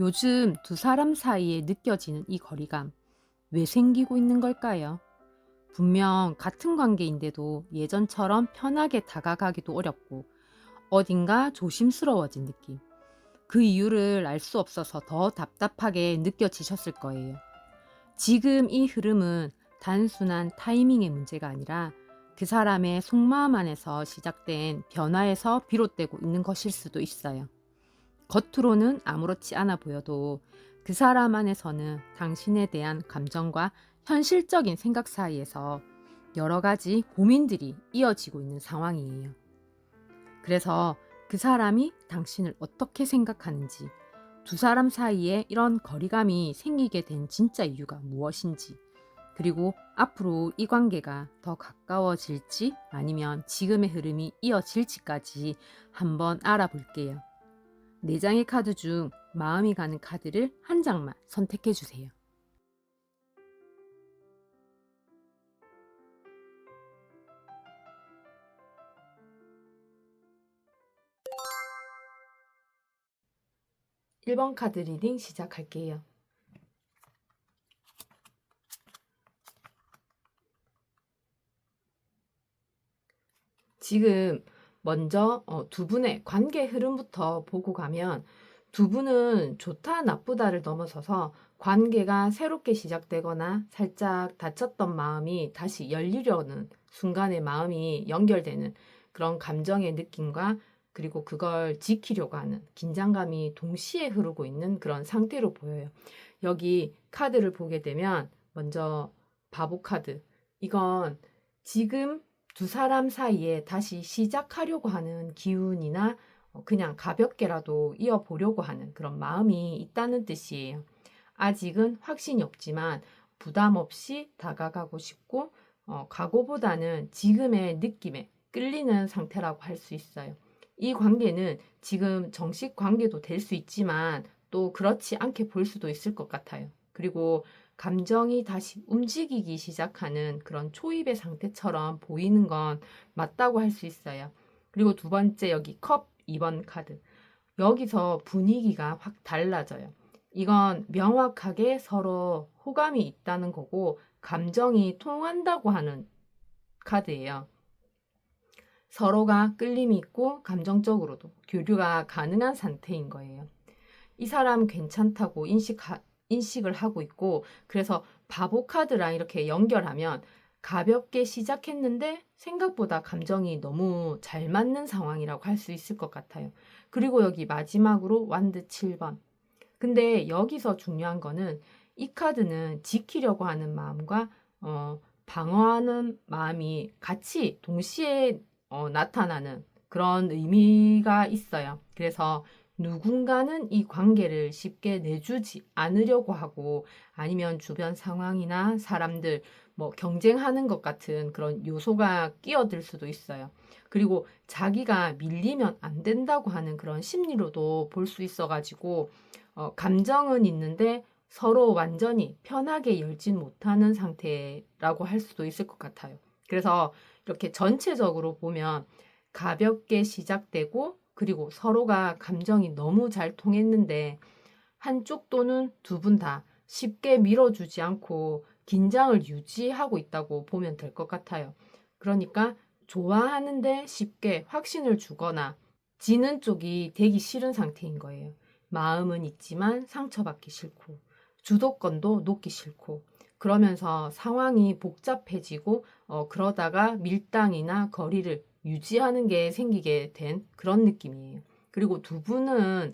요즘 두 사람 사이에 느껴지는 이 거리감, 왜 생기고 있는 걸까요? 분명 같은 관계인데도 예전처럼 편하게 다가가기도 어렵고 어딘가 조심스러워진 느낌. 그 이유를 알 수 없어서 더 답답하게 느껴지셨을 거예요. 지금 이 흐름은 단순한 타이밍의 문제가 아니라 그 사람의 속마음 안에서 시작된 변화에서 비롯되고 있는 것일 수도 있어요. 겉으로는 아무렇지 않아 보여도 그 사람 안에서는 당신에 대한 감정과 현실적인 생각 사이에서 여러 가지 고민들이 이어지고 있는 상황이에요. 그래서 그 사람이 당신을 어떻게 생각하는지, 두 사람 사이에 이런 거리감이 생기게 된 진짜 이유가 무엇인지, 그리고 앞으로 이 관계가 더 가까워질지 아니면 지금의 흐름이 이어질지까지 한번 알아볼게요. 4장의 카드 중 마음이 가는 카드를 한 장만 선택해 주세요. 1번 카드 리딩 시작할게요. 지금 먼저 두 분의 관계 흐름부터 보고 가면 두 분은 좋다 나쁘다를 넘어서서 관계가 새롭게 시작되거나 살짝 다쳤던 마음이 다시 열리려는 순간에 마음이 연결되는 그런 감정의 느낌과 그리고 그걸 지키려고 하는 긴장감이 동시에 흐르고 있는 그런 상태로 보여요. 여기 카드를 보게 되면 먼저 바보 카드. 이건 지금 두 사람 사이에 다시 시작하려고 하는 기운이나 그냥 가볍게라도 이어보려고 하는 그런 마음이 있다는 뜻이에요. 아직은 확신이 없지만 부담 없이 다가가고 싶고 각오보다는 지금의 느낌에 끌리는 상태라고 할 수 있어요. 이 관계는 지금 정식 관계도 될 수 있지만 또 그렇지 않게 볼 수도 있을 것 같아요. 그리고 감정이 다시 움직이기 시작하는 그런 초입의 상태처럼 보이는 건 맞다고 할 수 있어요. 그리고 두 번째 여기 컵 2번 카드. 여기서 분위기가 확 달라져요. 이건 명확하게 서로 호감이 있다는 거고 감정이 통한다고 하는 카드예요. 서로가 끌림이 있고 감정적으로도 교류가 가능한 상태인 거예요. 이 사람 괜찮다고 인식을 하고 있고 그래서 바보 카드랑 이렇게 연결하면 가볍게 시작했는데 생각보다 감정이 너무 잘 맞는 상황이라고 할 수 있을 것 같아요. 그리고 여기 마지막으로 완드 7번. 근데 여기서 중요한 거는 이 카드는 지키려고 하는 마음과 방어하는 마음이 같이 동시에 나타나는 그런 의미가 있어요. 그래서 누군가는 이 관계를 쉽게 내주지 않으려고 하고 아니면 주변 상황이나 사람들 뭐 경쟁하는 것 같은 그런 요소가 끼어들 수도 있어요. 그리고 자기가 밀리면 안 된다고 하는 그런 심리로도 볼 수 있어가지고 감정은 있는데 서로 완전히 편하게 열진 못하는 상태라고 할 수도 있을 것 같아요. 그래서 이렇게 전체적으로 보면 가볍게 시작되고 그리고 서로가 감정이 너무 잘 통했는데 한쪽 또는 두 분 다 쉽게 밀어주지 않고 긴장을 유지하고 있다고 보면 될 것 같아요. 그러니까 좋아하는데 쉽게 확신을 주거나 지는 쪽이 되기 싫은 상태인 거예요. 마음은 있지만 상처받기 싫고 주도권도 놓기 싫고 그러면서 상황이 복잡해지고 그러다가 밀당이나 거리를 유지하는 게 생기게 된 그런 느낌이에요. 그리고 두 분은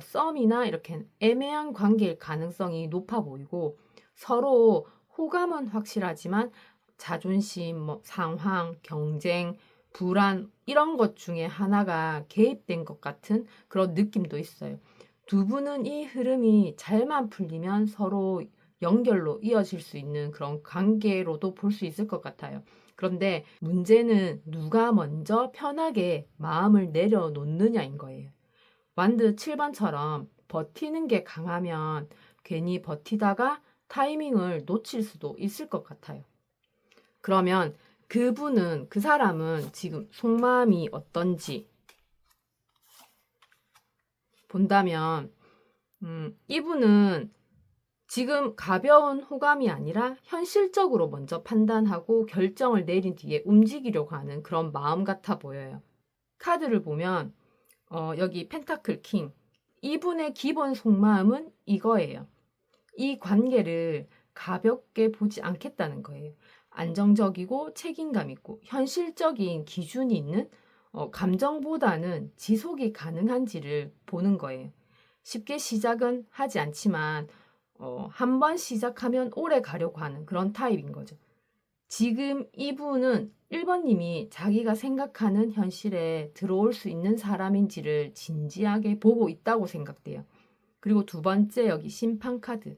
썸이나 이렇게 애매한 관계일 가능성이 높아 보이고 서로 호감은 확실하지만 자존심, 뭐 상황, 경쟁, 불안 이런 것 중에 하나가 개입된 것 같은 그런 느낌도 있어요. 두 분은 이 흐름이 잘만 풀리면 서로 연결로 이어질 수 있는 그런 관계로도 볼 수 있을 것 같아요. 그런데 문제는 누가 먼저 편하게 마음을 내려놓느냐인 거예요. 완드 7번처럼 버티는 게 강하면 괜히 버티다가 타이밍을 놓칠 수도 있을 것 같아요. 그러면 그 사람은 지금 속마음이 어떤지 본다면 이분은 지금 가벼운 호감이 아니라 현실적으로 먼저 판단하고 결정을 내린 뒤에 움직이려고 하는 그런 마음 같아 보여요. 카드를 보면 여기 펜타클 킹. 이분의 기본 속마음은 이거예요. 이 관계를 가볍게 보지 않겠다는 거예요. 안정적이고 책임감 있고 현실적인 기준이 있는 감정보다는 지속이 가능한지를 보는 거예요. 쉽게 시작은 하지 않지만 한 번 시작하면 오래 가려고 하는 그런 타입인 거죠. 지금 이분은 1번님이 자기가 생각하는 현실에 들어올 수 있는 사람인지를 진지하게 보고 있다고 생각돼요. 그리고 두 번째 여기 심판 카드.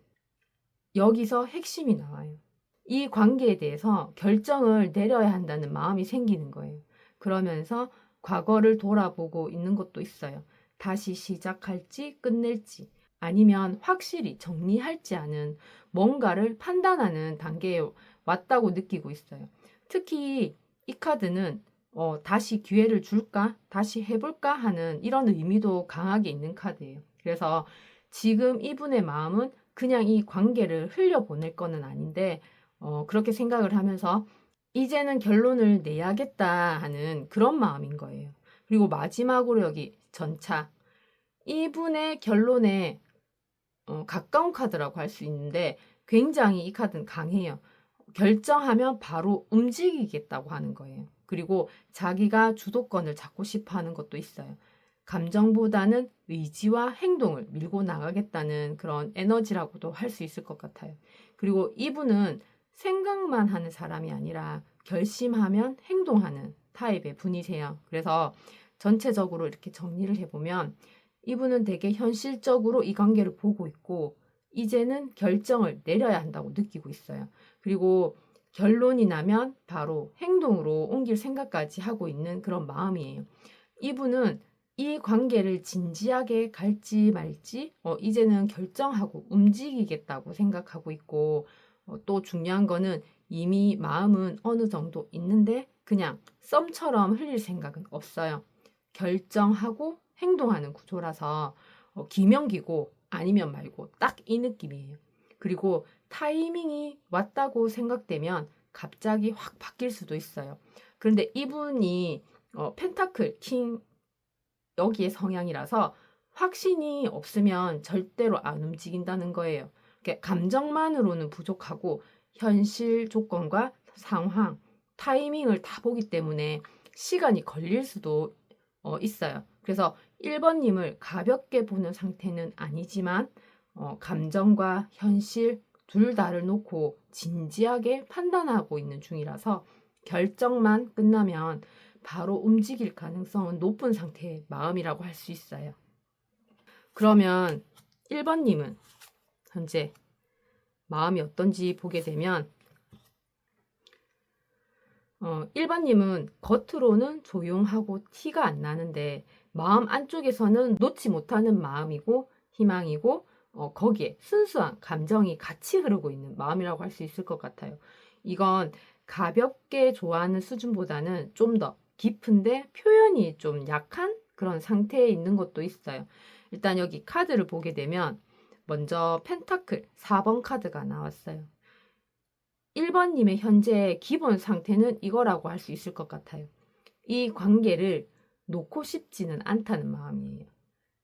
여기서 핵심이 나와요. 이 관계에 대해서 결정을 내려야 한다는 마음이 생기는 거예요. 그러면서 과거를 돌아보고 있는 것도 있어요. 다시 시작할지 끝낼지 아니면 확실히 정리할지 않은 뭔가를 판단하는 단계에 왔다고 느끼고 있어요. 특히 이 카드는 다시 기회를 줄까? 다시 해볼까? 하는 이런 의미도 강하게 있는 카드예요. 그래서 지금 이분의 마음은 그냥 이 관계를 흘려보낼 거는 아닌데 그렇게 생각을 하면서 이제는 결론을 내야겠다 하는 그런 마음인 거예요. 그리고 마지막으로 여기 전차. 이분의 결론에 가까운 카드라고 할 수 있는데 굉장히 이 카드는 강해요. 결정하면 바로 움직이겠다고 하는 거예요. 그리고 자기가 주도권을 잡고 싶어 하는 것도 있어요. 감정보다는 의지와 행동을 밀고 나가겠다는 그런 에너지라고도 할 수 있을 것 같아요. 그리고 이분은 생각만 하는 사람이 아니라 결심하면 행동하는 타입의 분이세요. 그래서 전체적으로 이렇게 정리를 해보면 이분은 되게 현실적으로 이 관계를 보고 있고 이제는 결정을 내려야 한다고 느끼고 있어요. 그리고 결론이 나면 바로 행동으로 옮길 생각까지 하고 있는 그런 마음이에요. 이분은 이 관계를 진지하게 갈지 말지 이제는 결정하고 움직이겠다고 생각하고 있고 또 중요한 거는 이미 마음은 어느 정도 있는데 그냥 썸처럼 흘릴 생각은 없어요. 결정하고 행동하는 구조라서 기명기고 아니면 말고 딱 이 느낌이에요. 그리고 타이밍이 왔다고 생각되면 갑자기 확 바뀔 수도 있어요. 그런데 이분이 펜타클 킹 여기에 성향이라서 확신이 없으면 절대로 안 움직인다는 거예요. 감정만으로는 부족하고 현실 조건과 상황, 타이밍을 다 보기 때문에 시간이 걸릴 수도 있어요. 그래서 1번님을 가볍게 보는 상태는 아니지만 감정과 현실 둘 다를 놓고 진지하게 판단하고 있는 중이라서 결정만 끝나면 바로 움직일 가능성은 높은 상태의 마음이라고 할 수 있어요. 그러면 1번님은 현재 마음이 어떤지 보게 되면 1번님은 겉으로는 조용하고 티가 안 나는데 마음 안쪽에서는 놓지 못하는 마음이고 희망이고 거기에 순수한 감정이 같이 흐르고 있는 마음이라고 할 수 있을 것 같아요. 이건 가볍게 좋아하는 수준보다는 좀 더 깊은데 표현이 좀 약한 그런 상태에 있는 것도 있어요. 일단 여기 카드를 보게 되면 먼저 펜타클 4번 카드가 나왔어요. 1번님의 현재 기본 상태는 이거라고 할 수 있을 것 같아요. 이 관계를 놓고 싶지는 않다는 마음이에요.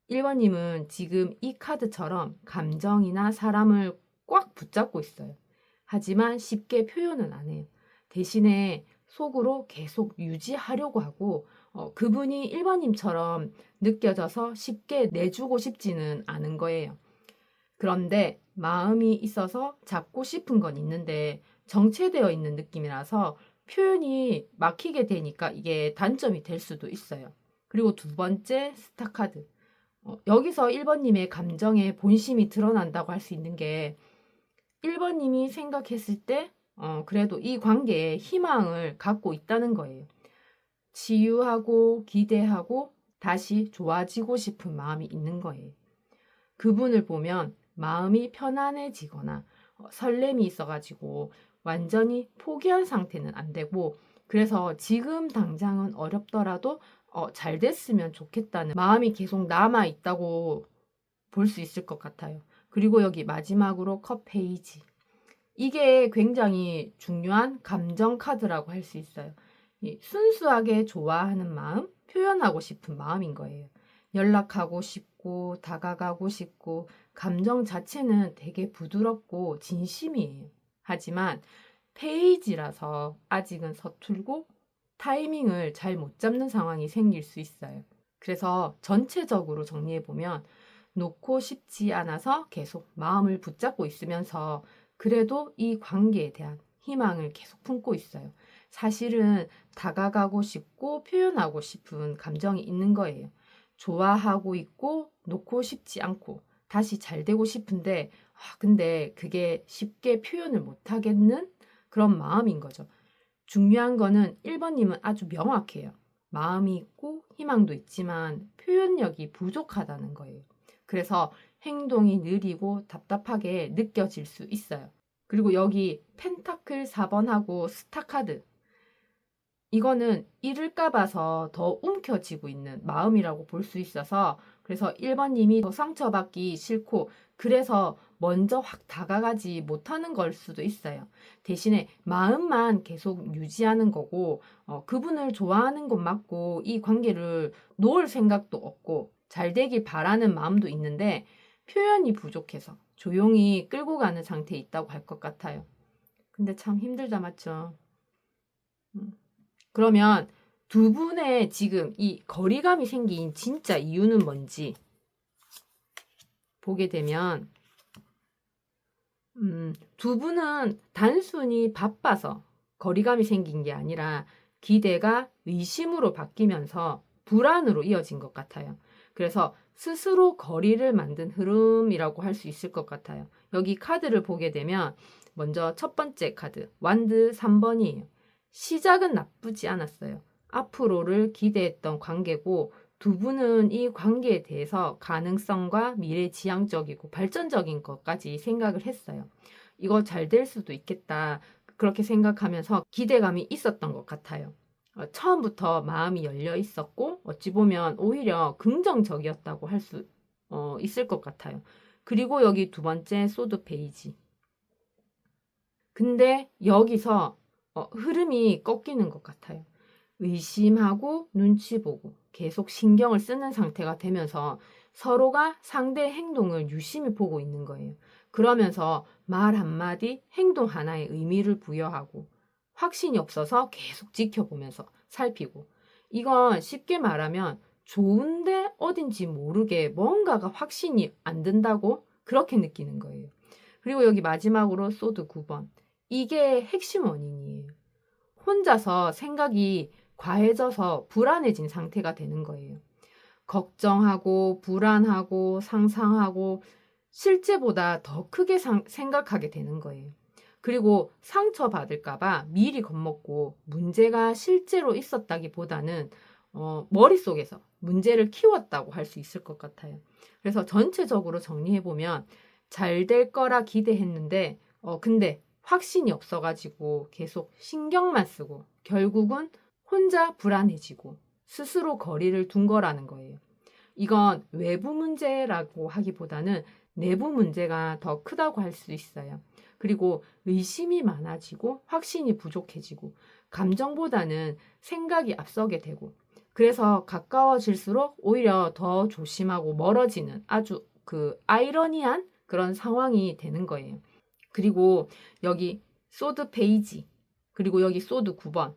1번님은 지금 이 카드처럼 감정이나 사람을 꽉 붙잡고 있어요. 하지만 쉽게 표현은 안 해요. 대신에 속으로 계속 유지하려고 하고 그분이 1번님처럼 느껴져서 쉽게 내주고 싶지는 않은 거예요. 그런데 마음이 있어서 잡고 싶은 건 있는데 정체되어 있는 느낌이라서 표현이 막히게 되니까 이게 단점이 될 수도 있어요. 그리고 두 번째 스타카드. 여기서 1번님의 감정의 본심이 드러난다고 할 수 있는 게 1번님이 생각했을 때 그래도 이 관계에 희망을 갖고 있다는 거예요. 치유하고 기대하고 다시 좋아지고 싶은 마음이 있는 거예요. 그분을 보면 마음이 편안해지거나 설렘이 있어가지고 완전히 포기한 상태는 안 되고 그래서 지금 당장은 어렵더라도 잘 됐으면 좋겠다는 마음이 계속 남아 있다고 볼 수 있을 것 같아요. 그리고 여기 마지막으로 컵 페이지. 이게 굉장히 중요한 감정 카드라고 할 수 있어요. 순수하게 좋아하는 마음, 표현하고 싶은 마음인 거예요. 연락하고 싶고, 다가가고 싶고, 감정 자체는 되게 부드럽고 진심이에요. 하지만 페이지라서 아직은 서툴고 타이밍을 잘 못 잡는 상황이 생길 수 있어요. 그래서 전체적으로 정리해보면 놓고 싶지 않아서 계속 마음을 붙잡고 있으면서 그래도 이 관계에 대한 희망을 계속 품고 있어요. 사실은 다가가고 싶고 표현하고 싶은 감정이 있는 거예요. 좋아하고 있고 놓고 싶지 않고 다시 잘 되고 싶은데 근데 그게 쉽게 표현을 못 하겠는 그런 마음인 거죠. 중요한 거는 1번님은 아주 명확해요. 마음이 있고 희망도 있지만 표현력이 부족하다는 거예요. 그래서 행동이 느리고 답답하게 느껴질 수 있어요. 그리고 여기 펜타클 4번하고 스타카드. 이거는 잃을까 봐서 더 움켜쥐고 있는 마음이라고 볼 수 있어서 그래서 1번님이 더 상처받기 싫고 그래서 먼저 확 다가가지 못하는 걸 수도 있어요. 대신에 마음만 계속 유지하는 거고 그분을 좋아하는 건 맞고 이 관계를 놓을 생각도 없고 잘 되길 바라는 마음도 있는데 표현이 부족해서 조용히 끌고 가는 상태에 있다고 할 것 같아요. 근데 참 힘들다 맞죠? 그러면 두 분의 지금 이 거리감이 생긴 진짜 이유는 뭔지 보게 되면 두 분은 단순히 바빠서 거리감이 생긴 게 아니라 기대가 의심으로 바뀌면서 불안으로 이어진 것 같아요. 그래서 스스로 거리를 만든 흐름이라고 할 수 있을 것 같아요. 여기 카드를 보게 되면 먼저 첫 번째 카드 완드 3번이에요. 시작은 나쁘지 않았어요. 앞으로를 기대했던 관계고 두 분은 이 관계에 대해서 가능성과 미래지향적이고 발전적인 것까지 생각을 했어요. 이거 잘 될 수도 있겠다. 그렇게 생각하면서 기대감이 있었던 것 같아요. 처음부터 마음이 열려 있었고 어찌 보면 오히려 긍정적이었다고 할 수 있을 것 같아요. 그리고 여기 두 번째 소드 페이지. 근데 여기서 흐름이 꺾이는 것 같아요. 의심하고 눈치 보고 계속 신경을 쓰는 상태가 되면서 서로가 상대의 행동을 유심히 보고 있는 거예요. 그러면서 말 한마디, 행동 하나에 의미를 부여하고 확신이 없어서 계속 지켜보면서 살피고 이건 쉽게 말하면 좋은데 어딘지 모르게 뭔가가 확신이 안 든다고 그렇게 느끼는 거예요. 그리고 여기 마지막으로 소드 9번. 이게 핵심 원인이에요. 혼자서 생각이 과해져서 불안해진 상태가 되는 거예요. 걱정하고 불안하고 상상하고 실제보다 더 크게 생각하게 되는 거예요. 그리고 상처받을까봐 미리 겁먹고 문제가 실제로 있었다기보다는 머릿속에서 문제를 키웠다고 할 수 있을 것 같아요. 그래서 전체적으로 정리해보면 잘 될 거라 기대했는데 근데 확신이 없어가지고 계속 신경만 쓰고 결국은 혼자 불안해지고 스스로 거리를 둔 거라는 거예요. 이건 외부 문제라고 하기보다는 내부 문제가 더 크다고 할 수 있어요. 그리고 의심이 많아지고 확신이 부족해지고 감정보다는 생각이 앞서게 되고 그래서 가까워질수록 오히려 더 조심하고 멀어지는 아주 아이러니한 그런 상황이 되는 거예요. 그리고 여기 소드 페이지 그리고 여기 소드 9번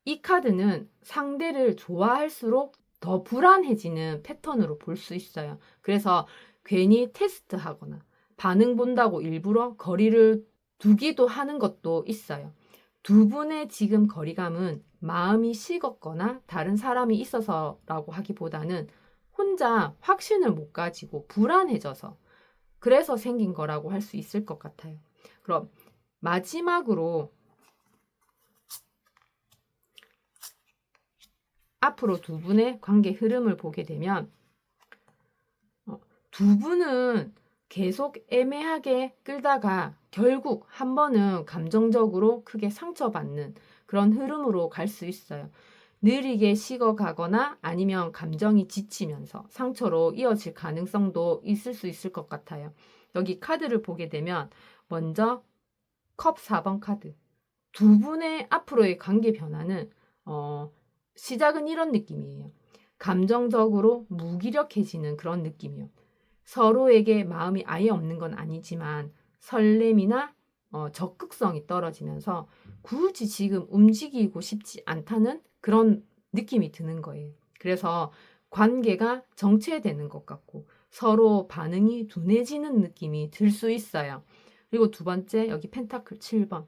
이 카드는 상대를 좋아할수록 더 불안해지는 패턴으로 볼 수 있어요. 그래서 괜히 테스트하거나 반응 본다고 일부러 거리를 두기도 하는 것도 있어요. 두 분의 지금 거리감은 마음이 식었거나 다른 사람이 있어서라고 하기보다는 혼자 확신을 못 가지고 불안해져서 그래서 생긴 거라고 할 수 있을 것 같아요. 그럼 마지막으로 앞으로 두 분의 관계 흐름을 보게 되면 두 분은 계속 애매하게 끌다가 결국 한 번은 감정적으로 크게 상처받는 그런 흐름으로 갈 수 있어요. 느리게 식어가거나 아니면 감정이 지치면서 상처로 이어질 가능성도 있을 수 있을 것 같아요. 여기 카드를 보게 되면 먼저 컵 4번 카드. 두 분의 앞으로의 관계 변화는 시작은 이런 느낌이에요. 감정적으로 무기력해지는 그런 느낌이요. 서로에게 마음이 아예 없는 건 아니지만 설렘이나 적극성이 떨어지면서 굳이 지금 움직이고 싶지 않다는 그런 느낌이 드는 거예요. 그래서 관계가 정체되는 것 같고 서로 반응이 둔해지는 느낌이 들 수 있어요. 그리고 두 번째, 여기 펜타클 7번.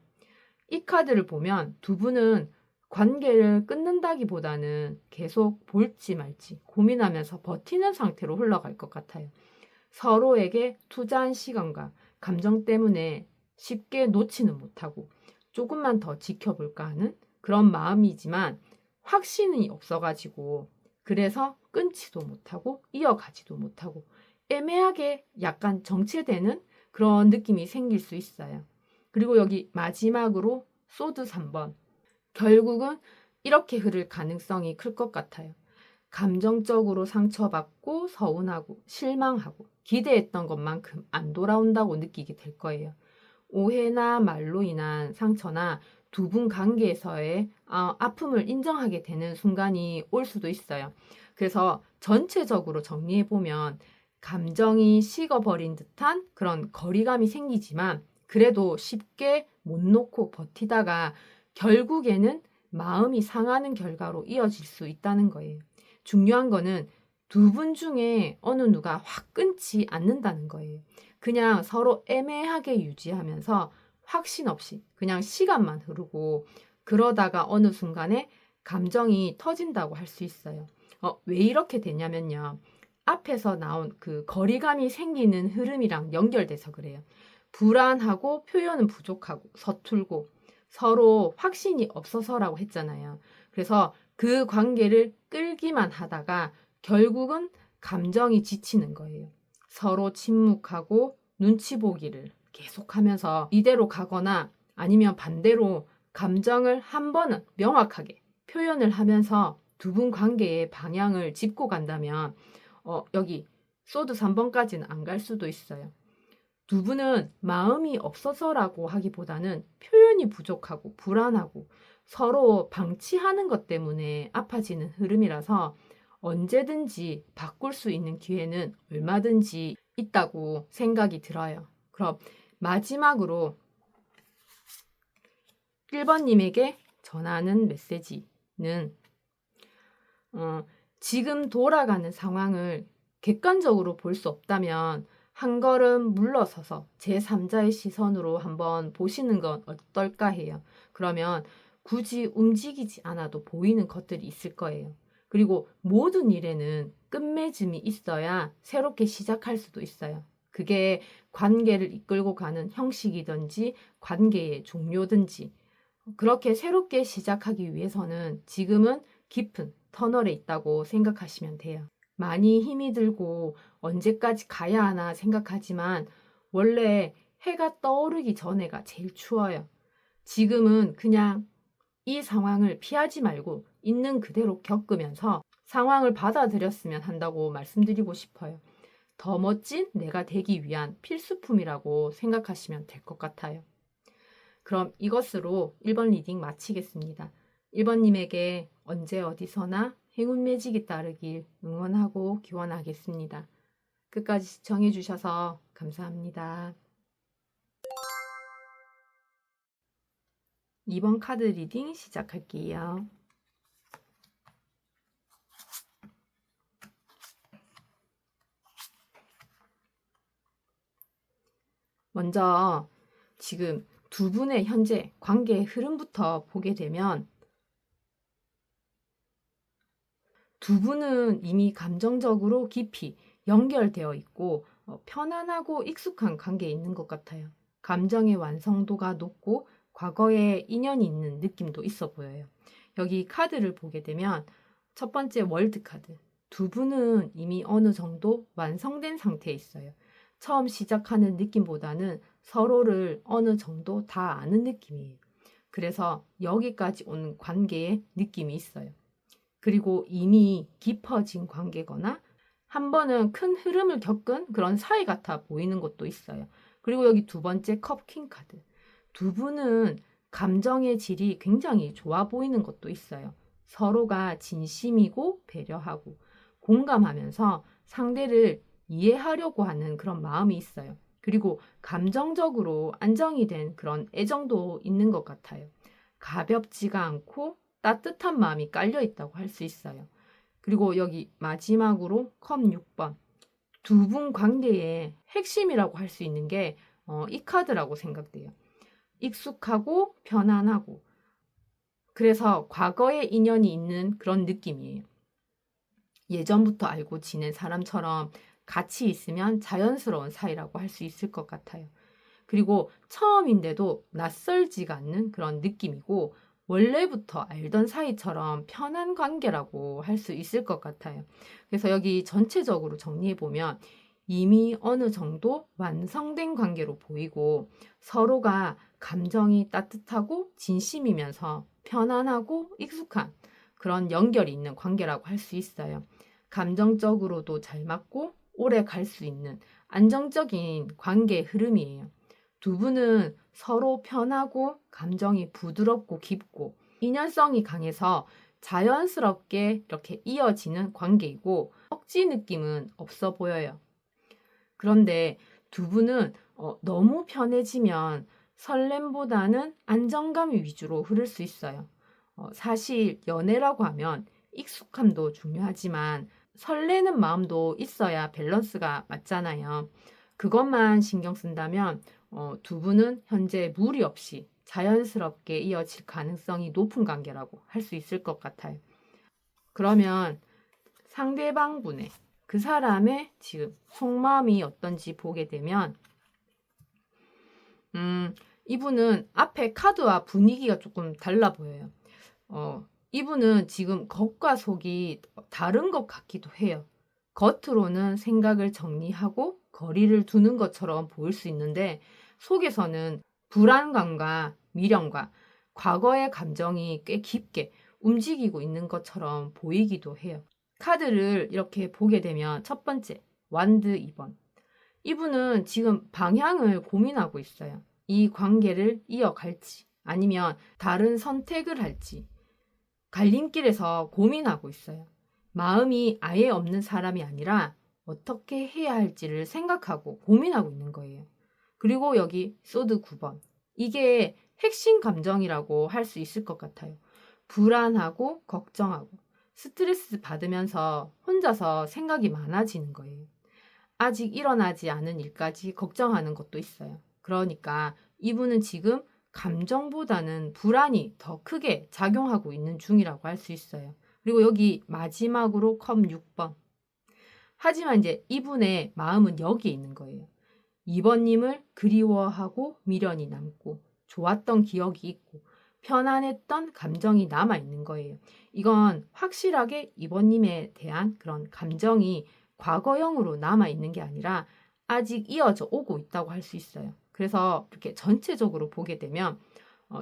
이 카드를 보면 두 분은 관계를 끊는다기보다는 계속 볼지 말지 고민하면서 버티는 상태로 흘러갈 것 같아요. 서로에게 투자한 시간과 감정 때문에 쉽게 놓지는 못하고 조금만 더 지켜볼까 하는 그런 마음이지만 확신이 없어가지고 그래서 끊지도 못하고 이어가지도 못하고 애매하게 약간 정체되는 그런 느낌이 생길 수 있어요. 그리고 여기 마지막으로 소드 3번. 결국은 이렇게 흐를 가능성이 클 것 같아요. 감정적으로 상처받고 서운하고 실망하고 기대했던 것만큼 안 돌아온다고 느끼게 될 거예요. 오해나 말로 인한 상처나 두 분 관계에서의 아픔을 인정하게 되는 순간이 올 수도 있어요. 그래서 전체적으로 정리해보면 감정이 식어버린 듯한 그런 거리감이 생기지만 그래도 쉽게 못 놓고 버티다가 결국에는 마음이 상하는 결과로 이어질 수 있다는 거예요. 중요한 거는 두 분 중에 어느 누가 확 끊지 않는다는 거예요. 그냥 서로 애매하게 유지하면서 확신 없이 그냥 시간만 흐르고 그러다가 어느 순간에 감정이 터진다고 할 수 있어요. 왜 이렇게 되냐면요. 앞에서 나온 그 거리감이 생기는 흐름이랑 연결돼서 그래요. 불안하고 표현은 부족하고 서툴고 서로 확신이 없어서라고 했잖아요. 그래서 그 관계를 끌기만 하다가 결국은 감정이 지치는 거예요. 서로 침묵하고 눈치 보기를 계속하면서 이대로 가거나 아니면 반대로 감정을 한 번은 명확하게 표현을 하면서 두 분 관계의 방향을 짚고 간다면 여기 소드 3번까지는 안 갈 수도 있어요. 두 분은 마음이 없어서라고 하기보다는 표현이 부족하고 불안하고 서로 방치하는 것 때문에 아파지는 흐름이라서 언제든지 바꿀 수 있는 기회는 얼마든지 있다고 생각이 들어요. 그럼 마지막으로 1번님에게 전하는 메시지는 지금 돌아가는 상황을 객관적으로 볼 수 없다면 한 걸음 물러서서 제3자의 시선으로 한번 보시는 건 어떨까 해요. 그러면 굳이 움직이지 않아도 보이는 것들이 있을 거예요. 그리고 모든 일에는 끝맺음이 있어야 새롭게 시작할 수도 있어요. 그게 관계를 이끌고 가는 형식이든지 관계의 종료든지 그렇게 새롭게 시작하기 위해서는 지금은 깊은 터널에 있다고 생각하시면 돼요. 많이 힘이 들고 언제까지 가야 하나 생각하지만 원래 해가 떠오르기 전에가 제일 추워요. 지금은 그냥 이 상황을 피하지 말고 있는 그대로 겪으면서 상황을 받아들였으면 한다고 말씀드리고 싶어요. 더 멋진 내가 되기 위한 필수품이라고 생각하시면 될 것 같아요. 그럼 이것으로 1번 리딩 마치겠습니다. 1번님에게 언제 어디서나 행운 매직이 따르길 응원하고 기원하겠습니다. 끝까지 시청해주셔서 감사합니다. 2번 카드 리딩 시작할게요. 먼저 지금 두 분의 현재 관계의 흐름부터 보게 되면 두 분은 이미 감정적으로 깊이 연결되어 있고 편안하고 익숙한 관계에 있는 것 같아요. 감정의 완성도가 높고 과거에 인연이 있는 느낌도 있어 보여요. 여기 카드를 보게 되면 첫 번째 월드 카드. 두 분은 이미 어느 정도 완성된 상태에 있어요. 처음 시작하는 느낌보다는 서로를 어느 정도 다 아는 느낌이에요. 그래서 여기까지 오는 관계의 느낌이 있어요. 그리고 이미 깊어진 관계거나 한 번은 큰 흐름을 겪은 그런 사이 같아 보이는 것도 있어요. 그리고 여기 두 번째 컵킹 카드. 두 분은 감정의 질이 굉장히 좋아 보이는 것도 있어요. 서로가 진심이고 배려하고 공감하면서 상대를 이해하려고 하는 그런 마음이 있어요. 그리고 감정적으로 안정이 된 그런 애정도 있는 것 같아요. 가볍지가 않고 따뜻한 마음이 깔려 있다고 할 수 있어요. 그리고 여기 마지막으로 컵 6번. 두 분 관계의 핵심이라고 할 수 있는 게 이 카드라고 생각돼요. 익숙하고 편안하고 그래서 과거의 인연이 있는 그런 느낌이에요. 예전부터 알고 지낸 사람처럼 같이 있으면 자연스러운 사이라고 할 수 있을 것 같아요. 그리고 처음인데도 낯설지가 않는 그런 느낌이고 원래부터 알던 사이처럼 편한 관계라고 할 수 있을 것 같아요. 그래서 여기 전체적으로 정리해보면 이미 어느 정도 완성된 관계로 보이고 서로가 감정이 따뜻하고 진심이면서 편안하고 익숙한 그런 연결이 있는 관계라고 할 수 있어요. 감정적으로도 잘 맞고 오래 갈 수 있는 안정적인 관계의 흐름이에요. 두 분은 서로 편하고 감정이 부드럽고 깊고 인연성이 강해서 자연스럽게 이렇게 이어지는 관계이고 억지 느낌은 없어 보여요. 그런데 두 분은 너무 편해지면 설렘보다는 안정감 위주로 흐를 수 있어요. 사실 연애라고 하면 익숙함도 중요하지만 설레는 마음도 있어야 밸런스가 맞잖아요. 그것만 신경 쓴다면 두 분은 현재 무리 없이 자연스럽게 이어질 가능성이 높은 관계라고 할 수 있을 것 같아요. 그러면 상대방 분의 그 사람의 지금 속마음이 어떤지 보게 되면 이분은 앞에 카드와 분위기가 조금 달라 보여요. 이분은 지금 겉과 속이 다른 것 같기도 해요. 겉으로는 생각을 정리하고 거리를 두는 것처럼 보일 수 있는데 속에서는 불안감과 미련과 과거의 감정이 꽤 깊게 움직이고 있는 것처럼 보이기도 해요. 카드를 이렇게 보게 되면 첫 번째, 완드 2번. 이분은 지금 방향을 고민하고 있어요. 이 관계를 이어갈지 아니면 다른 선택을 할지 갈림길에서 고민하고 있어요. 마음이 아예 없는 사람이 아니라 어떻게 해야 할지를 생각하고 고민하고 있는 거예요. 그리고 여기 소드 9번. 이게 핵심 감정이라고 할 수 있을 것 같아요. 불안하고 걱정하고 스트레스 받으면서 혼자서 생각이 많아지는 거예요. 아직 일어나지 않은 일까지 걱정하는 것도 있어요. 그러니까 이분은 지금 감정보다는 불안이 더 크게 작용하고 있는 중이라고 할 수 있어요. 그리고 여기 마지막으로 컵 6번. 하지만 이제 이분의 마음은 여기에 있는 거예요. 2번님을 그리워하고 미련이 남고 좋았던 기억이 있고 편안했던 감정이 남아 있는 거예요. 이건 확실하게 2번님에 대한 그런 감정이 과거형으로 남아 있는 게 아니라 아직 이어져 오고 있다고 할 수 있어요. 그래서 이렇게 전체적으로 보게 되면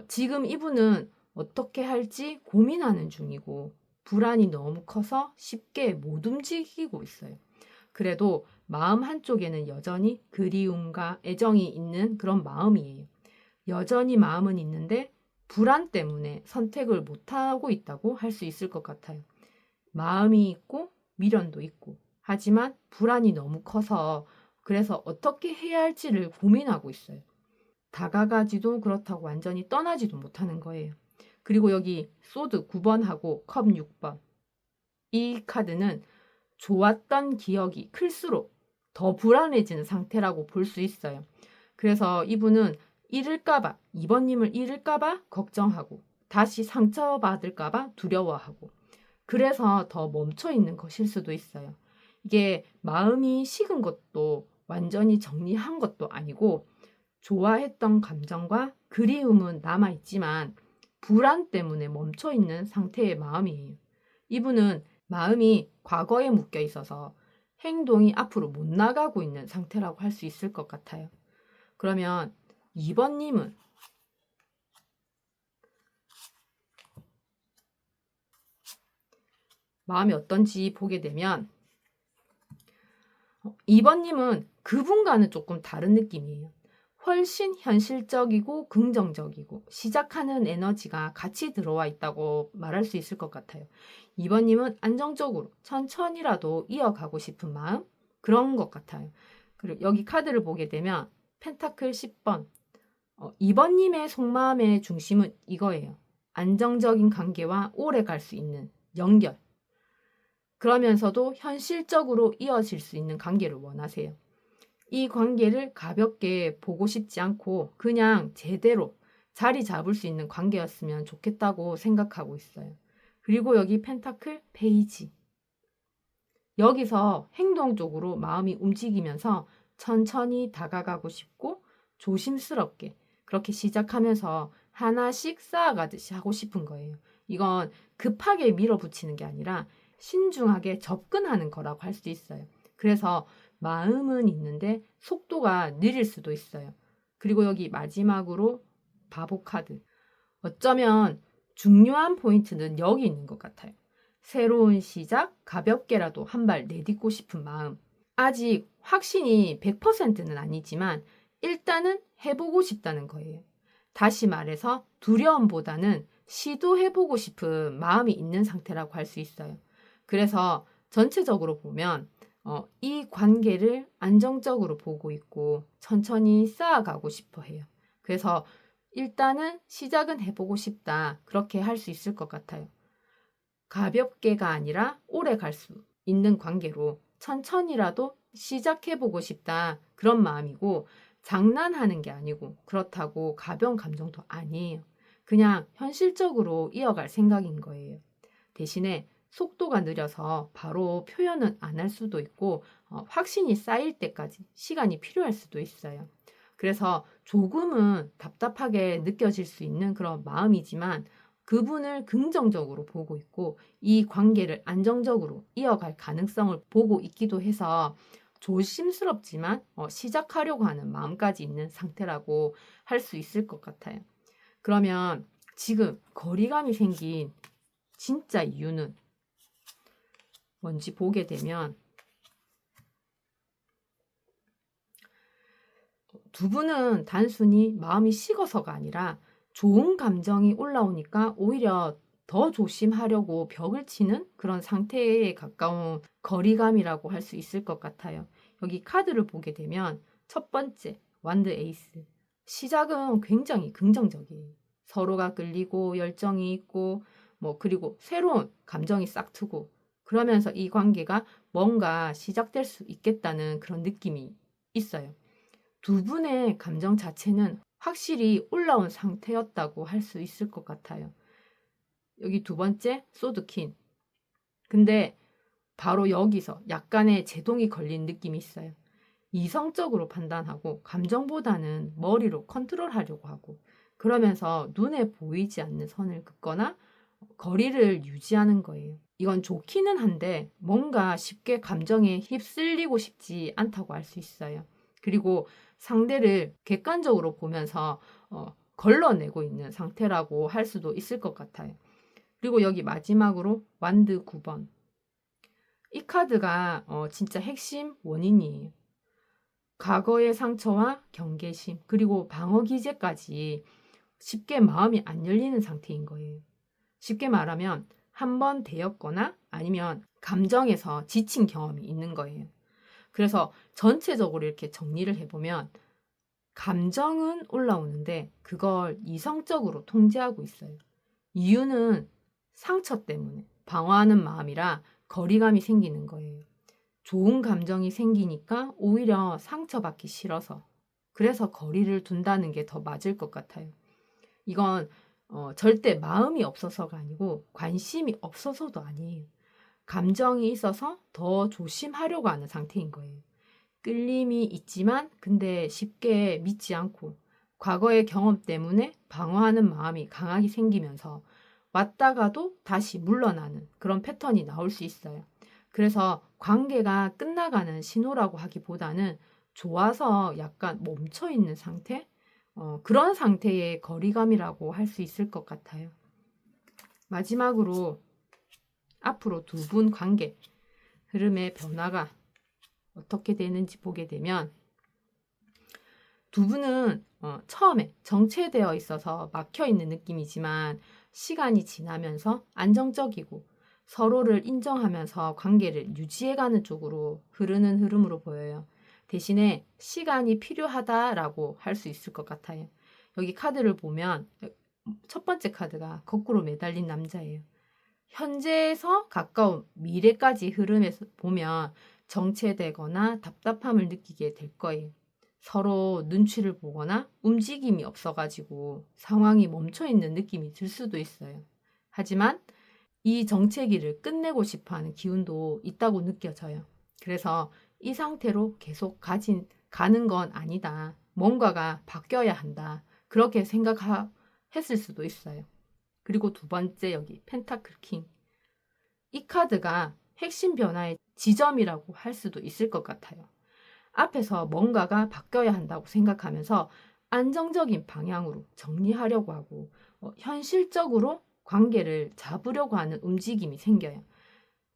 지금 이분은 어떻게 할지 고민하는 중이고 불안이 너무 커서 쉽게 못 움직이고 있어요. 그래도 마음 한쪽에는 여전히 그리움과 애정이 있는 그런 마음이에요. 여전히 마음은 있는데 불안 때문에 선택을 못하고 있다고 할 수 있을 것 같아요. 마음이 있고 미련도 있고 하지만 불안이 너무 커서 그래서 어떻게 해야 할지를 고민하고 있어요. 다가가지도 그렇다고 완전히 떠나지도 못하는 거예요. 그리고 여기 소드 9번하고 컵 6번. 이 카드는 좋았던 기억이 클수록 더 불안해지는 상태라고 볼 수 있어요. 그래서 이분은 잃을까봐, 2번님을 잃을까봐 걱정하고, 다시 상처받을까봐 두려워하고, 그래서 더 멈춰 있는 것일 수도 있어요. 이게 마음이 식은 것도 완전히 정리한 것도 아니고, 좋아했던 감정과 그리움은 남아있지만, 불안 때문에 멈춰 있는 상태의 마음이에요. 이분은 마음이 과거에 묶여 있어서 행동이 앞으로 못 나가고 있는 상태라고 할 수 있을 것 같아요. 그러면 2번님은 마음이 어떤지 보게 되면 2번님은 그분과는 조금 다른 느낌이에요. 훨씬 현실적이고 긍정적이고 시작하는 에너지가 같이 들어와 있다고 말할 수 있을 것 같아요. 2번님은 안정적으로 천천히라도 이어가고 싶은 마음? 그런 것 같아요. 그리고 여기 카드를 보게 되면 펜타클 10번 2번님의 속마음의 중심은 이거예요. 안정적인 관계와 오래 갈 수 있는 연결. 그러면서도 현실적으로 이어질 수 있는 관계를 원하세요. 이 관계를 가볍게 보고 싶지 않고 그냥 제대로 자리 잡을 수 있는 관계였으면 좋겠다고 생각하고 있어요. 그리고 여기 펜타클 페이지. 여기서 행동적으로 마음이 움직이면서 천천히 다가가고 싶고 조심스럽게 그렇게 시작하면서 하나씩 쌓아가듯이 하고 싶은 거예요. 이건 급하게 밀어붙이는 게 아니라 신중하게 접근하는 거라고 할 수 있어요. 그래서 마음은 있는데 속도가 느릴 수도 있어요. 그리고 여기 마지막으로 바보 카드. 어쩌면 중요한 포인트는 여기 있는 것 같아요. 새로운 시작, 가볍게라도 한 발 내딛고 싶은 마음. 아직 확신이 100%는 아니지만 일단은 해보고 싶다는 거예요. 다시 말해서 두려움보다는 시도해보고 싶은 마음이 있는 상태라고 할 수 있어요. 그래서 전체적으로 보면 이 관계를 안정적으로 보고 있고 천천히 쌓아가고 싶어 해요. 그래서 일단은 시작은 해보고 싶다. 그렇게 할 수 있을 것 같아요. 가볍게가 아니라 오래 갈 수 있는 관계로 천천히라도 시작해보고 싶다. 그런 마음이고 장난하는 게 아니고 그렇다고 가벼운 감정도 아니에요. 그냥 현실적으로 이어갈 생각인 거예요. 대신에 속도가 느려서 바로 표현은 안 할 수도 있고 확신이 쌓일 때까지 시간이 필요할 수도 있어요. 그래서 조금은 답답하게 느껴질 수 있는 그런 마음이지만 그분을 긍정적으로 보고 있고 이 관계를 안정적으로 이어갈 가능성을 보고 있기도 해서 조심스럽지만 시작하려고 하는 마음까지 있는 상태라고 할 수 있을 것 같아요. 그러면 지금 거리감이 생긴 진짜 이유는 뭔지 보게 되면 두 분은 단순히 마음이 식어서가 아니라 좋은 감정이 올라오니까 오히려 더 조심하려고 벽을 치는 그런 상태에 가까운 거리감이라고 할 수 있을 것 같아요. 여기 카드를 보게 되면 첫 번째, 완드 에이스. 시작은 굉장히 긍정적이에요. 서로가 끌리고 열정이 있고 그리고 새로운 감정이 싹 트고 그러면서 이 관계가 뭔가 시작될 수 있겠다는 그런 느낌이 있어요. 두 분의 감정 자체는 확실히 올라온 상태였다고 할 수 있을 것 같아요. 여기 두 번째, 소드킨. 근데 바로 여기서 약간의 제동이 걸린 느낌이 있어요. 이성적으로 판단하고 감정보다는 머리로 컨트롤하려고 하고 그러면서 눈에 보이지 않는 선을 긋거나 거리를 유지하는 거예요. 이건 좋기는 한데 뭔가 쉽게 감정에 휩쓸리고 싶지 않다고 할 수 있어요. 그리고 상대를 객관적으로 보면서 걸러내고 있는 상태라고 할 수도 있을 것 같아요. 그리고 여기 마지막으로 완드 9번. 이 카드가 진짜 핵심 원인이에요. 과거의 상처와 경계심 그리고 방어 기제까지 쉽게 마음이 안 열리는 상태인 거예요. 쉽게 말하면 한 번 데였거나 아니면 감정에서 지친 경험이 있는 거예요. 그래서 전체적으로 이렇게 정리를 해보면 감정은 올라오는데 그걸 이성적으로 통제하고 있어요. 이유는 상처 때문에 방어하는 마음이라 거리감이 생기는 거예요. 좋은 감정이 생기니까 오히려 상처받기 싫어서 그래서 거리를 둔다는 게 더 맞을 것 같아요. 이건 절대 마음이 없어서가 아니고 관심이 없어서도 아니에요. 감정이 있어서 더 조심하려고 하는 상태인 거예요. 끌림이 있지만 근데 쉽게 믿지 않고 과거의 경험 때문에 방어하는 마음이 강하게 생기면서 왔다가도 다시 물러나는 그런 패턴이 나올 수 있어요. 그래서 관계가 끝나가는 신호라고 하기보다는 좋아서 약간 멈춰있는 상태? 그런 상태의 거리감이라고 할 수 있을 것 같아요. 마지막으로 앞으로 두 분 관계 흐름의 변화가 어떻게 되는지 보게 되면 두 분은 처음에 정체되어 있어서 막혀 있는 느낌이지만 시간이 지나면서 안정적이고 서로를 인정하면서 관계를 유지해가는 쪽으로 흐르는 흐름으로 보여요. 대신에 시간이 필요하다라고 할 수 있을 것 같아요. 여기 카드를 보면 첫 번째 카드가 거꾸로 매달린 남자예요. 현재에서 가까운 미래까지 흐름에서 보면 정체되거나 답답함을 느끼게 될 거예요. 서로 눈치를 보거나 움직임이 없어가지고 상황이 멈춰있는 느낌이 들 수도 있어요. 하지만 이 정체기를 끝내고 싶어하는 기운도 있다고 느껴져요. 그래서 이 상태로 계속 가는 건 아니다. 뭔가가 바뀌어야 한다. 그렇게 생각했을 수도 있어요. 그리고 두 번째 여기 펜타클 킹. 이 카드가 핵심 변화의 지점이라고 할 수도 있을 것 같아요. 앞에서 뭔가가 바뀌어야 한다고 생각하면서 안정적인 방향으로 정리하려고 하고 현실적으로 관계를 잡으려고 하는 움직임이 생겨요.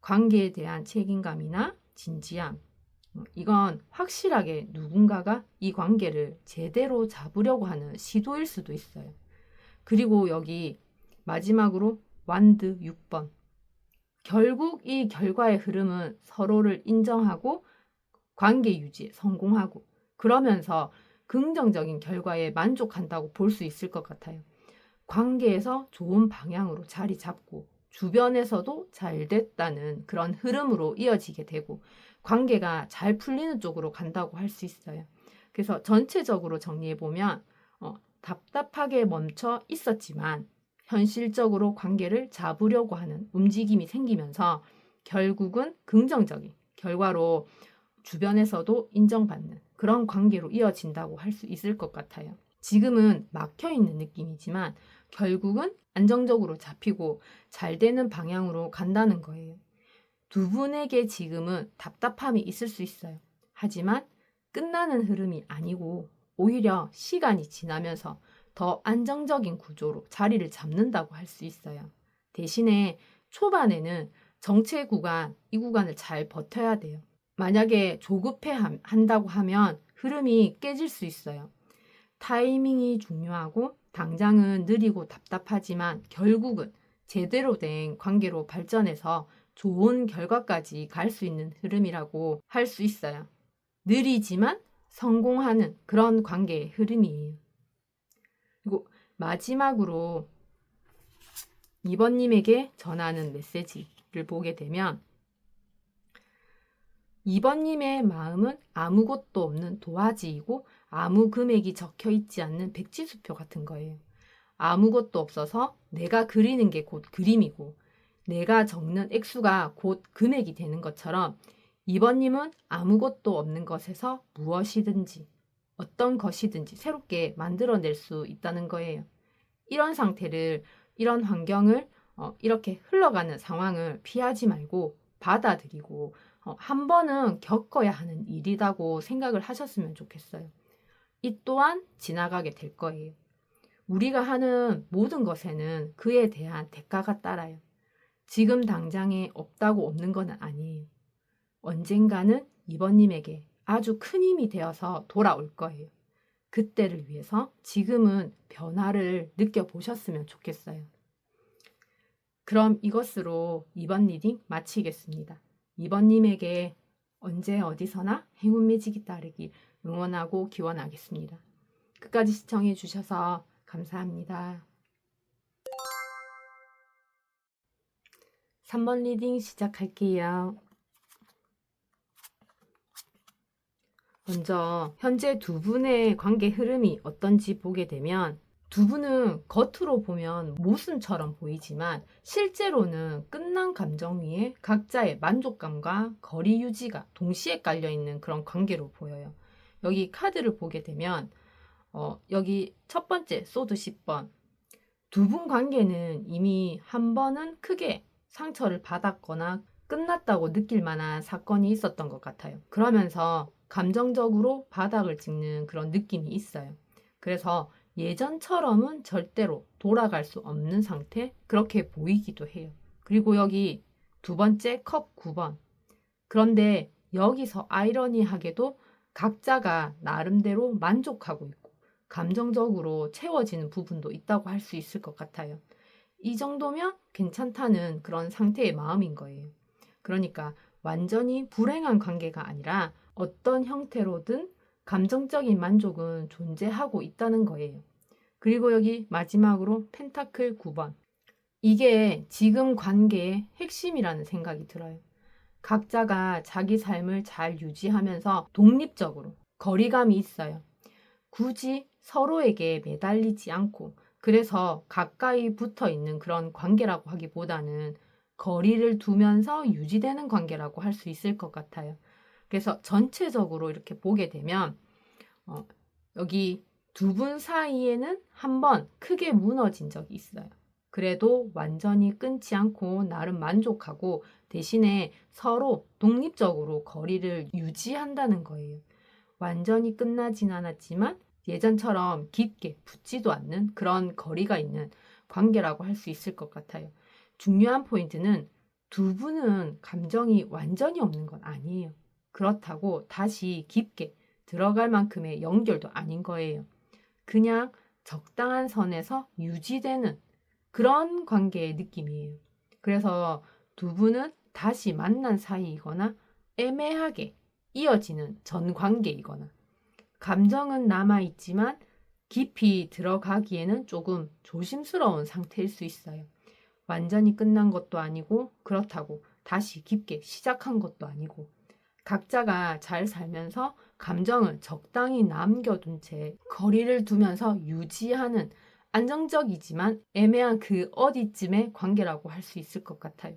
관계에 대한 책임감이나 진지함, 이건 확실하게 누군가가 이 관계를 제대로 잡으려고 하는 시도일 수도 있어요. 그리고 여기 마지막으로 완드 6번. 결국 이 결과의 흐름은 서로를 인정하고 관계 유지에 성공하고 그러면서 긍정적인 결과에 만족한다고 볼 수 있을 것 같아요. 관계에서 좋은 방향으로 자리 잡고 주변에서도 잘 됐다는 그런 흐름으로 이어지게 되고 관계가 잘 풀리는 쪽으로 간다고 할 수 있어요. 그래서 전체적으로 정리해보면 답답하게 멈춰 있었지만 현실적으로 관계를 잡으려고 하는 움직임이 생기면서 결국은 긍정적인 결과로 주변에서도 인정받는 그런 관계로 이어진다고 할 수 있을 것 같아요. 지금은 막혀있는 느낌이지만 결국은 안정적으로 잡히고 잘 되는 방향으로 간다는 거예요. 두 분에게 지금은 답답함이 있을 수 있어요. 하지만 끝나는 흐름이 아니고 오히려 시간이 지나면서 더 안정적인 구조로 자리를 잡는다고 할 수 있어요. 대신에 초반에는 정체 구간, 이 구간을 잘 버텨야 돼요. 만약에 조급해 한다고 하면 흐름이 깨질 수 있어요. 타이밍이 중요하고 당장은 느리고 답답하지만 결국은 제대로 된 관계로 발전해서 좋은 결과까지 갈 수 있는 흐름이라고 할 수 있어요. 느리지만 성공하는 그런 관계의 흐름이에요. 그리고 마지막으로 2번님에게 전하는 메시지를 보게 되면 2번님의 마음은 아무것도 없는 도화지이고 아무 금액이 적혀 있지 않는 백지수표 같은 거예요. 아무것도 없어서 내가 그리는 게 곧 그림이고 내가 적는 액수가 곧 금액이 되는 것처럼 2번님은 아무것도 없는 것에서 무엇이든지 어떤 것이든지 새롭게 만들어낼 수 있다는 거예요. 이런 상태를, 이런 환경을 이렇게 흘러가는 상황을 피하지 말고 받아들이고 한 번은 겪어야 하는 일이라고 생각을 하셨으면 좋겠어요. 이 또한 지나가게 될 거예요. 우리가 하는 모든 것에는 그에 대한 대가가 따라요. 지금 당장에 없다고 없는 건 아니에요. 언젠가는 이번님에게 아주 큰 힘이 되어서 돌아올 거예요. 그때를 위해서 지금은 변화를 느껴보셨으면 좋겠어요. 그럼 이것으로 이번 리딩 마치겠습니다. 이번님에게 언제 어디서나 행운 매직이 따르길 응원하고 기원하겠습니다. 끝까지 시청해 주셔서 감사합니다. 3번 리딩 시작할게요. 먼저 현재 두 분의 관계 흐름이 어떤지 보게 되면 두 분은 겉으로 보면 모순처럼 보이지만 실제로는 끝난 감정 위에 각자의 만족감과 거리 유지가 동시에 깔려있는 그런 관계로 보여요. 여기 카드를 보게 되면 여기 첫 번째 소드 10번 두 분 관계는 이미 한 번은 크게 상처를 받았거나 끝났다고 느낄 만한 사건이 있었던 것 같아요. 그러면서 감정적으로 바닥을 찍는 그런 느낌이 있어요. 그래서 예전처럼은 절대로 돌아갈 수 없는 상태? 그렇게 보이기도 해요. 그리고 여기 두 번째 컵 9번. 그런데 여기서 아이러니하게도 각자가 나름대로 만족하고 있고 감정적으로 채워지는 부분도 있다고 할 수 있을 것 같아요. 이 정도면 괜찮다는 그런 상태의 마음인 거예요. 그러니까 완전히 불행한 관계가 아니라 어떤 형태로든 감정적인 만족은 존재하고 있다는 거예요. 그리고 여기 마지막으로 펜타클 9번. 이게 지금 관계의 핵심이라는 생각이 들어요. 각자가 자기 삶을 잘 유지하면서 독립적으로 거리감이 있어요. 굳이 서로에게 매달리지 않고 그래서 가까이 붙어 있는 그런 관계라고 하기보다는 거리를 두면서 유지되는 관계라고 할 수 있을 것 같아요. 그래서 전체적으로 이렇게 보게 되면 여기 두 분 사이에는 한번 크게 무너진 적이 있어요. 그래도 완전히 끊지 않고 나름 만족하고 대신에 서로 독립적으로 거리를 유지한다는 거예요. 완전히 끝나진 않았지만 예전처럼 깊게 붙지도 않는 그런 거리가 있는 관계라고 할 수 있을 것 같아요. 중요한 포인트는 두 분은 감정이 완전히 없는 건 아니에요. 그렇다고 다시 깊게 들어갈 만큼의 연결도 아닌 거예요. 그냥 적당한 선에서 유지되는 그런 관계의 느낌이에요. 그래서 두 분은 다시 만난 사이이거나 애매하게 이어지는 전 관계이거나 감정은 남아있지만 깊이 들어가기에는 조금 조심스러운 상태일 수 있어요. 완전히 끝난 것도 아니고 그렇다고 다시 깊게 시작한 것도 아니고 각자가 잘 살면서 감정을 적당히 남겨둔 채 거리를 두면서 유지하는 안정적이지만 애매한 그 어디쯤의 관계라고 할 수 있을 것 같아요.